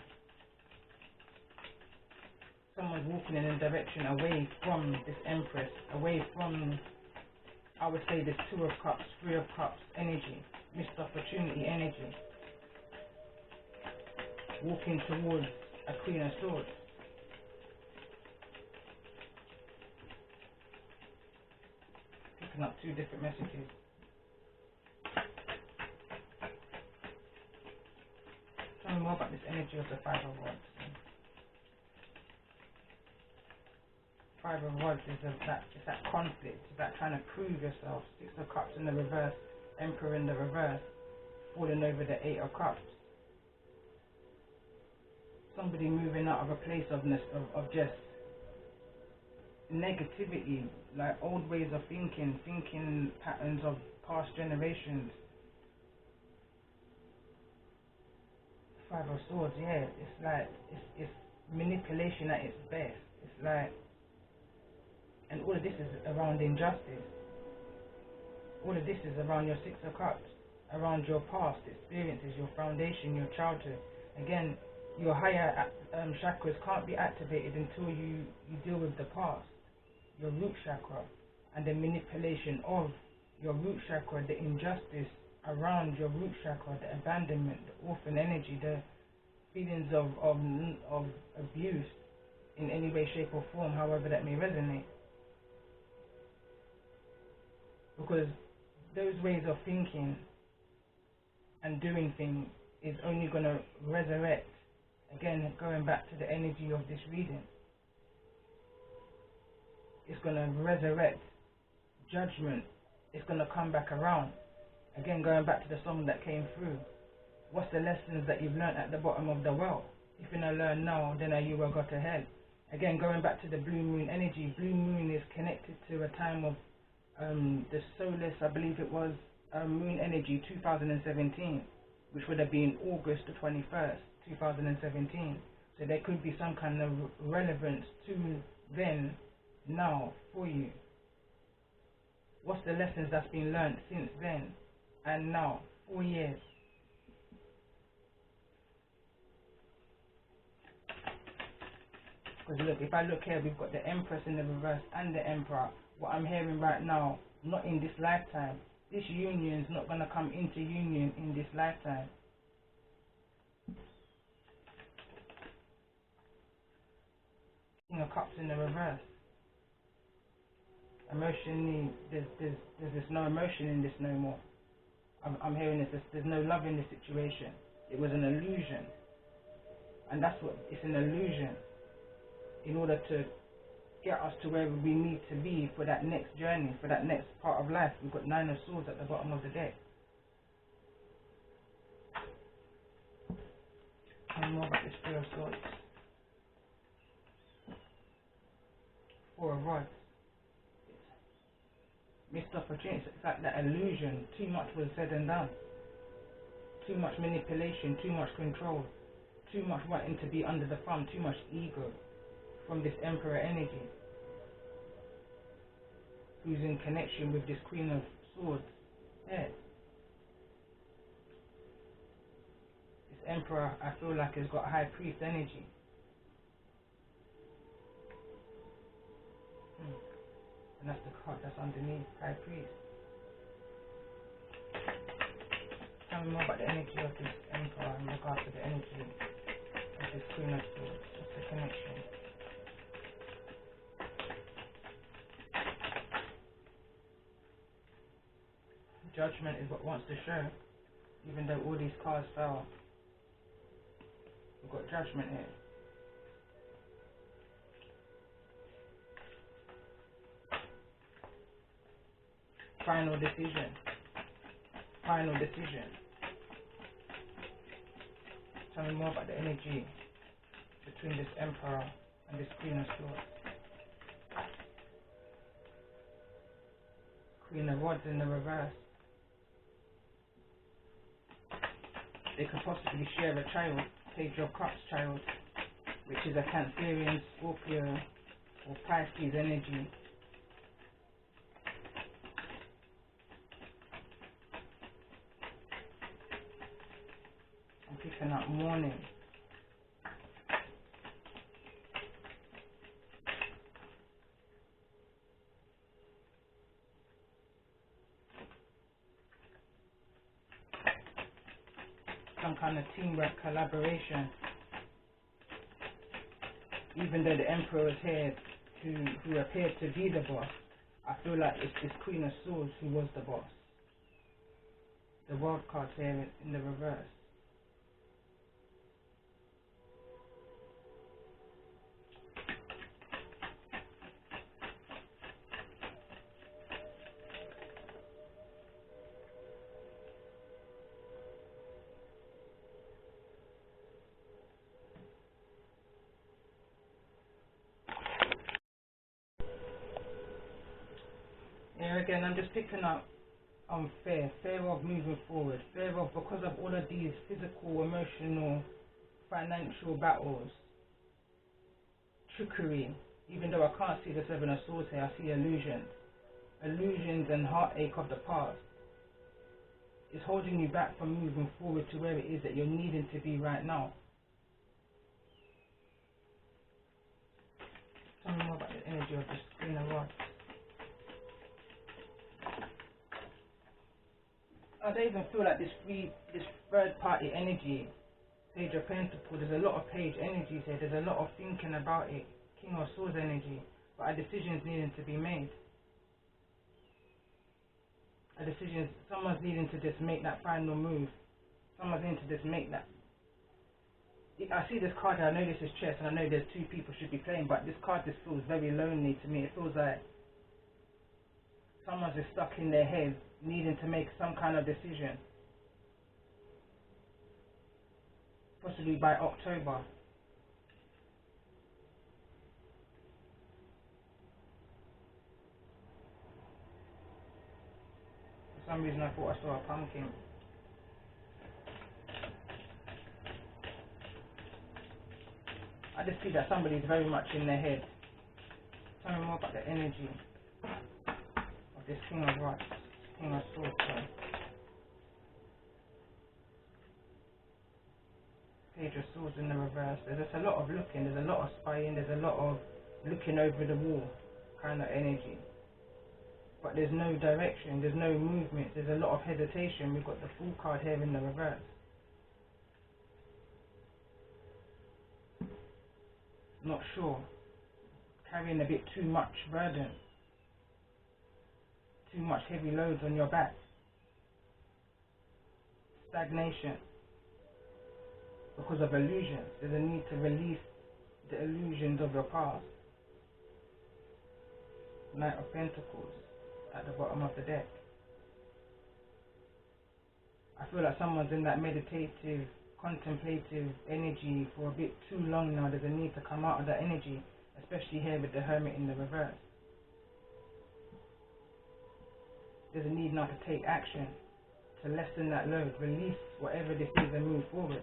Someone's walking in a direction away from this Empress, away from, I would say, this 2 of Cups, 3 of Cups energy, missed opportunity energy. Walking towards a Queen of Swords. Picking up 2 different messages. Tell me more about this energy of the 5 of Wands. 5 of Wands is that conflict, it's that trying to prove yourself. 6 of Cups in the reverse, Emperor in the reverse, falling over the 8 of Cups. Somebody moving out of a place of just negativity, like old ways of thinking patterns of past generations. 5 of Swords, yeah, it's like, it's manipulation at its best. It's like, and all of this is around injustice. All of this is around your Six of Cups, around your past experiences, your foundation, your childhood. Again, your higher chakras can't be activated until you deal with the past, your root chakra, and the manipulation of your root chakra, the injustice around your root chakra, the abandonment, the orphan energy, the feelings of abuse in any way, shape or form, however that may resonate. Because those ways of thinking and doing things is only going to resurrect, again, going back to the energy of this reading, it's going to resurrect judgment. It's going to come back around. Again, going back to the song that came through. What's the lessons that you've learned at the bottom of the well? If you don't learn now, then you will go to hell. Again, going back to the blue moon energy. Blue moon is connected to a time of the solace, I believe it was moon energy 2017, which would have been August the 21st, 2017. So there could be some kind of relevance to then, now, for you. What's the lessons that's been learned since then and now? 4 years. Because look, if I look here, we've got the Empress in the reverse and the Emperor. What I'm hearing right now, not in this lifetime. This union's not going to come into union in this lifetime. King of Cups in the reverse. Emotionally, there's no emotion in this no more. I'm hearing this, there's no love in this situation. It was an illusion. And that's what, it's an illusion. In order to get us to where we need to be for that next journey, for that next part of life. We've got 9 of Swords at the bottom of the deck. Tell me more about this 3 of Swords. 4 of Rods. Missed opportunities. It's like that illusion. Too much was said and done. Too much manipulation, too much control, too much wanting to be under the thumb, too much ego from this Emperor energy, who's in connection with this Queen of Swords. Yeah. This Emperor, I feel like, has got High Priest energy. And that's the card that's underneath, High Priest. Tell me more about the energy of this Emperor in regards to the energy of this Queen of Swords. What's the connection? Judgment is what wants to show, even though all these cards fell. We've got Judgment here. Final decision. Final decision. Tell me more about the energy between this Emperor and this Queen of Swords. Queen of Wands in the reverse. They could possibly share a child, Page of Cups child, which is a Cancerian, Scorpio, or Pisces energy. I'm picking up mourning. Some kind of teamwork, collaboration. Even though the Emperor is here who appeared to be the boss, I feel like it's this Queen of Swords who was the boss. The World card's here in the reverse. Here again, I'm just picking up fear of moving forward, fear of, because of all of these physical, emotional, financial battles, trickery. Even though I can't see the 7 of Swords here, I see illusions. illusions and heartache of the past is holding you back from moving forward to where it is that you're needing to be right now. Tell me more about the energy of this Queen of Rods. I don't even feel like this third party energy, Page of Pentacles, there's a lot of page energies here, there's a lot of thinking about it, King of Swords energy, but a decision's needing to be made. A decision, someone's needing to just make that final move. Someone's needing to just make that. I see this card here, I know this is chess and I know there's two people should be playing, but this card just feels very lonely to me. It feels like someone's just stuck in their head needing to make some kind of decision. Possibly by October. For some reason I thought I saw a pumpkin. I just see that somebody's very much in their head. Tell me more about the energy of this King of Rods, King of Swords. Page of Swords in the reverse. There's just a lot of looking, there's a lot of spying, there's a lot of looking over the wall kind of energy. But there's no direction, there's no movement, there's a lot of hesitation. We've got the Fool card here in the reverse. Not sure. Carrying a bit too much burden. Too much heavy loads on your back. Stagnation. Because of illusions. There's a need to release the illusions of your past. Knight of Pentacles at the bottom of the deck. I feel like someone's in that meditative, contemplative energy for a bit too long now. There's a need to come out of that energy, especially here with the Hermit in the reverse. There's a need now to take action, to lessen that load, release whatever this is and move forward.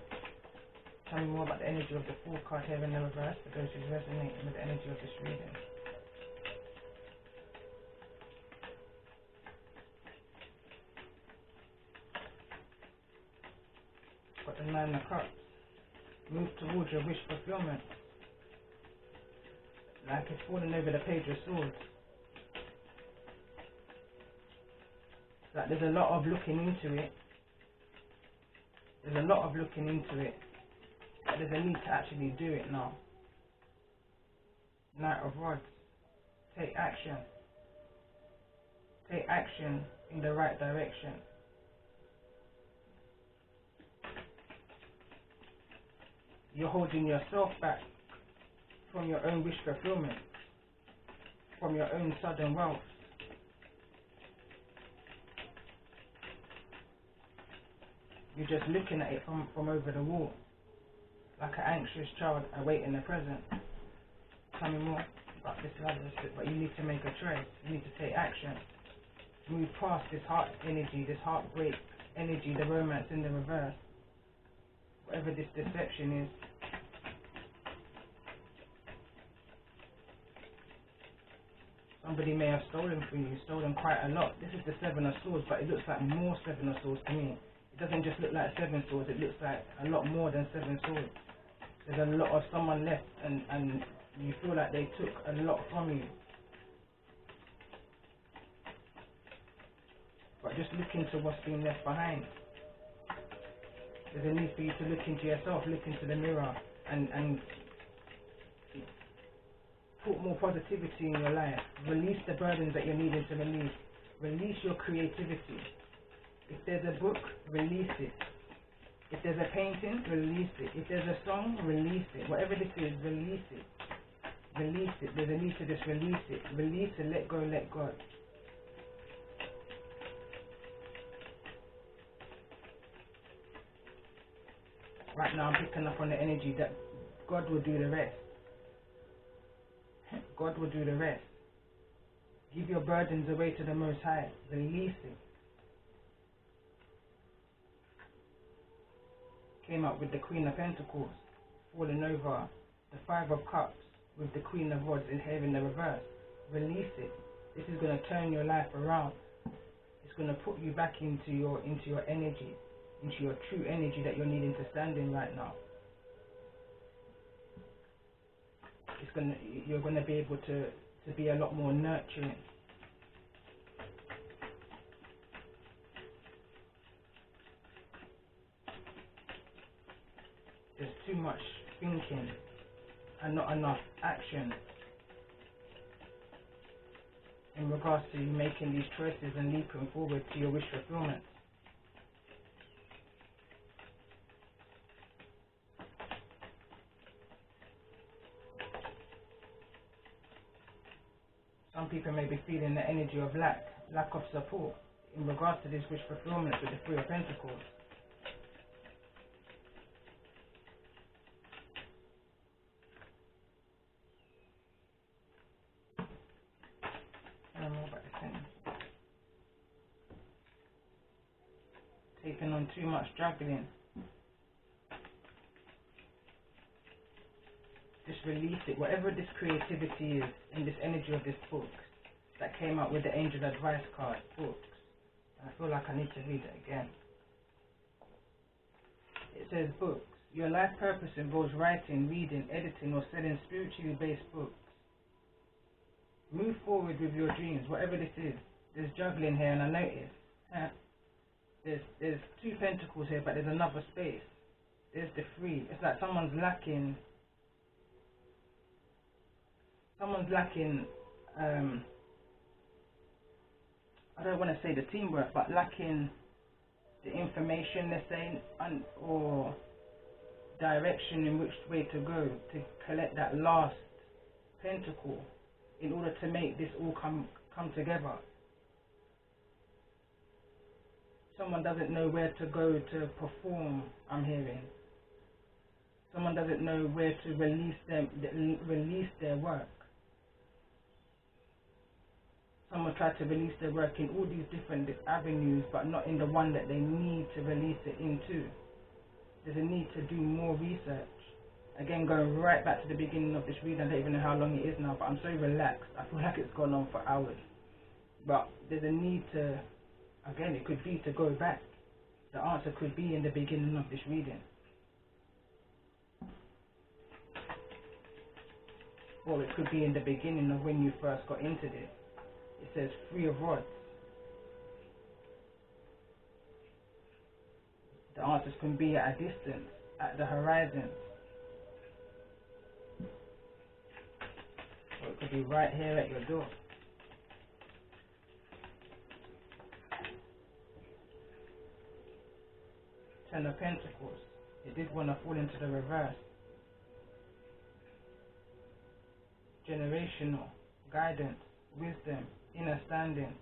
Tell me more about the energy of the Fool card here in the reverse for those who resonate with the energy of this reading. Got the Nine of Cups. Move towards your wish fulfillment. Like it's falling over the Page of Swords. Like there's a lot of looking into it. There's a lot of looking into it. But there's a need to actually do it now. Knight of Rods. Take action. Take action in the right direction. You're holding yourself back from your own wish fulfillment, from your own sudden wealth. You're just looking at it from over the wall, like an anxious child awaiting the present. Tell me more about this Lovers, but you need to make a choice. You need to take action. Move past this heart energy, this heartbreak energy, the romance in the reverse. Whatever this deception is. Somebody may have stolen from you, stolen quite a lot. This is the Seven of Swords, but it looks like more Seven of Swords to me. It doesn't just look like 7 swords, it looks like a lot more than 7 swords. There's a lot of someone left and you feel like they took a lot from you. But just look into what's been left behind. There's a need for you to look into yourself, look into the mirror and put more positivity in your life. Release the burdens that you're needing to release. Release your creativity. If there's a book, release it. If there's a painting, release it. If there's a song, release it. Whatever this is, release it. Release it. There's a need to just release it. Release and let go, let God. Right now I'm picking up on the energy that God will do the rest. God will do the rest. Give your burdens away to the Most High. Release it. Came up with the Queen of Pentacles falling over, the Five of Cups with the Queen of Rods in here in the reverse. Release it. This is going to turn your life around. It's going to put you back into your energy, into your true energy that you're needing to stand in right now. You're going to be able to be a lot more nurturing. There's too much thinking and not enough action in regards to you making these choices and leaping forward to your wish fulfillment. Some people may be feeling the energy of lack of support in regards to this wish fulfillment with the Three of Pentacles. Taking on too much juggling. Just release it. Whatever this creativity is in this energy of this book that came out with the Angel Advice card, books. I feel like I need to read it again. It says books. Your life purpose involves writing, reading, editing, or selling spiritually based books. Move forward with your dreams, whatever this is. There's juggling here, and I notice. There's two pentacles here, but there's another space. There's the three. It's like someone's lacking. I don't want to say the teamwork, but lacking the information, let's say, or direction in which way to go to collect that last pentacle in order to make this all come together. Someone doesn't know where to go to perform, I'm hearing. Someone doesn't know where to release their work. Someone tried to release their work in all these different avenues, but not in the one that they need to release it into. There's a need to do more research. Again, going right back to the beginning of this reading, I don't even know how long it is now, but I'm so relaxed. I feel like it's gone on for hours. But there's a need to, again, it could be to go back. The answer could be in the beginning of this reading. Or it could be in the beginning of when you first got into this. It says Three of Rods. The answers can be at a distance, at the horizon. Or it could be right here at your door. Ten of Pentacles. It did want to fall into the reverse. Generational, guidance, wisdom, inner standing.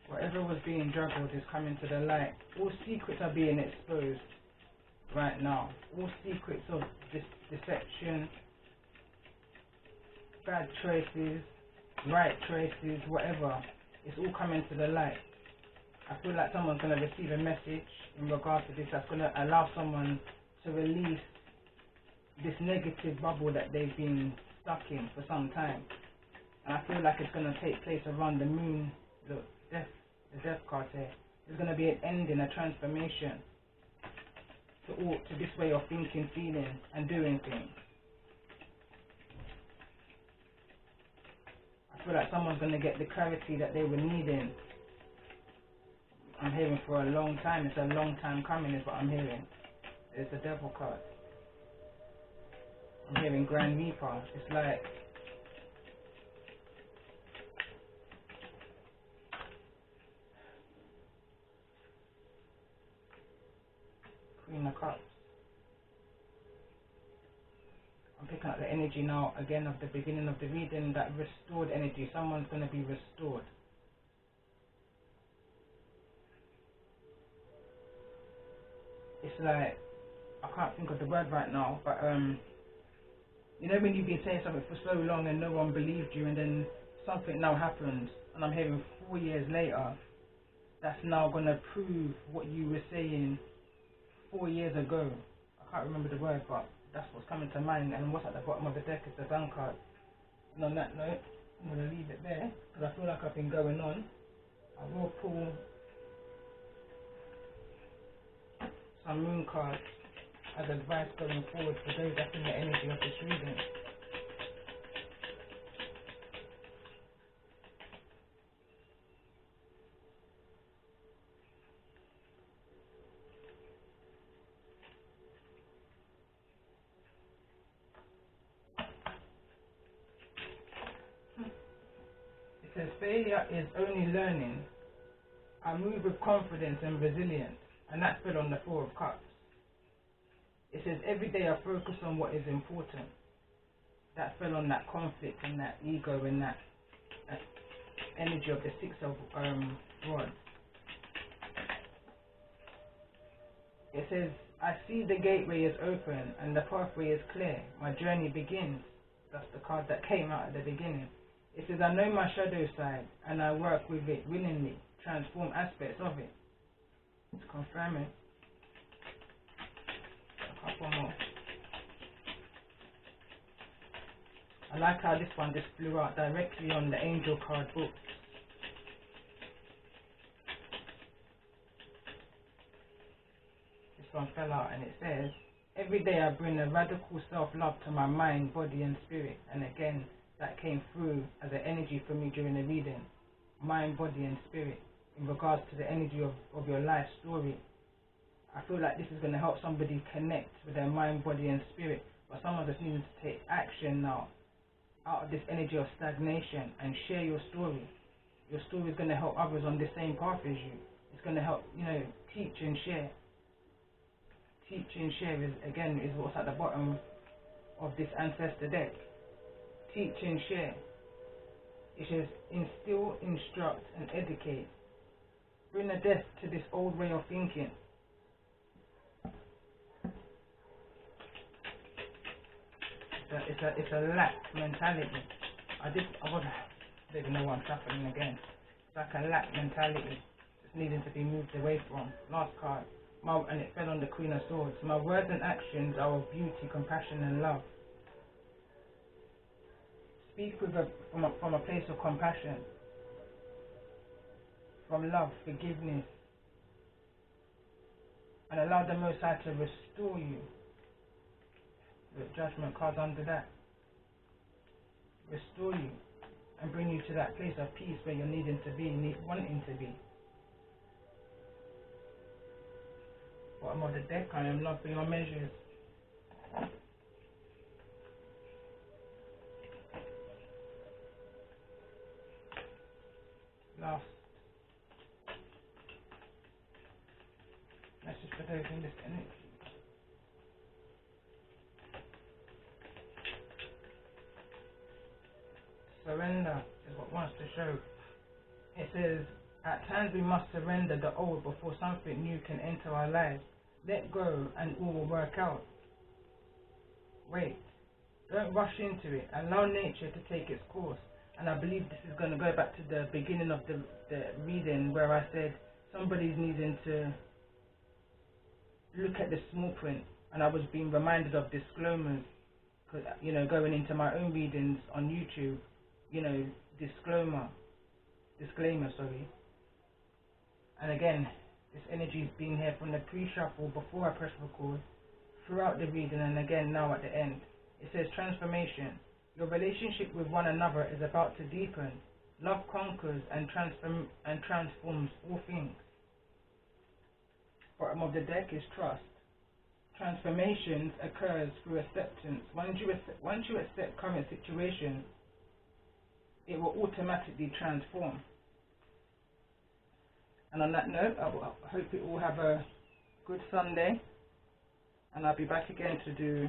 Whatever was being juggled is coming to the light. All secrets are being exposed right now. All secrets of deception, bad choices, right choices, whatever. It's all coming to the light. I feel like someone's going to receive a message in regards to this that's going to allow someone to release this negative bubble that they've been stuck in for some time. And I feel like it's going to take place around the moon. Look, the death card here. There's going to be an ending, a transformation to this way of thinking, feeling, and doing things. I feel like someone's going to get the clarity that they were needing. I'm hearing for a long time. It's a long time coming is what I'm hearing. It's the Devil card. I'm hearing Grand Reaper. It's like Queen of Cups. I'm picking up the energy now again of the beginning of the reading, that restored energy. Someone's going to be restored. It's like, I can't think of the word right now, but You know when you've been saying something for so long and no one believed you, and then something now happens, and I'm hearing 4 years later, that's now going to prove what you were saying 4 years ago. I can't remember the word, but that's what's coming to mind. And what's at the bottom of the deck is the Sun card. And on that note, I'm going to leave it there, because I feel like I've been going on. I will pull some moon cards as advice going forward for those that in the energy of this reading. It says failure is only learning. I move with confidence and resilience, and that's fell on the Four of Cups. It says every day I focus on what is important. That fell on that conflict and that ego and that energy of the Six of Rods. It says, I see the gateway is open and the pathway is clear. My journey begins. That's the card that came out at the beginning. It says, I know my shadow side and I work with it willingly, transform aspects of it. It's confirming. A couple more. I like how this one just flew out directly on the angel card book. This one fell out and it says, every day I bring a radical self-love to my mind, body and spirit. And again, that came through as an energy for me during the reading. Mind, body and spirit. In regards to the energy of your life story. I feel like this is going to help somebody connect with their mind, body and spirit. But someone just needs to take action now out of this energy of stagnation and share your story. Your story is going to help others on the same path as you. It's going to help, teach and share. Teach and share is what's at the bottom of this ancestor deck. Teach and share. It says instill, instruct and educate. Bring a death to this old way of thinking. It's a lack mentality. I don't even know why I'm shuffling again. It's like a lack mentality. It's needing to be moved away from. Last card. And it fell on the Queen of Swords. My words and actions are of beauty, compassion and love. Speak from a place of compassion. From love, forgiveness. And allow the Most High to restore you. The Judgment card under that. Restore you and bring you to that place of peace where you're needing to be, wanting to be. Bottom of the deck, I am not beyond measures. Last message for those in this energy. Surrender is what wants to show. It says, at times we must surrender the old before something new can enter our lives. Let go and all will work out. Wait. Don't rush into it. Allow nature to take its course. And I believe this is going to go back to the beginning of the reading where I said somebody's needing to look at the small print. And I was being reminded of disclaimers. Because, going into my own readings on YouTube, disclaimer, sorry. And again, this energy is being here from the pre-shuffle before I press record, throughout the reading, and again now at the end. It says transformation. Your relationship with one another is about to deepen. Love conquers and transforms all things. Bottom of the deck is trust. Transformation occurs through acceptance. Once you accept current situation, it will automatically transform. And on that note, I hope you all have a good Sunday, and I'll be back again to do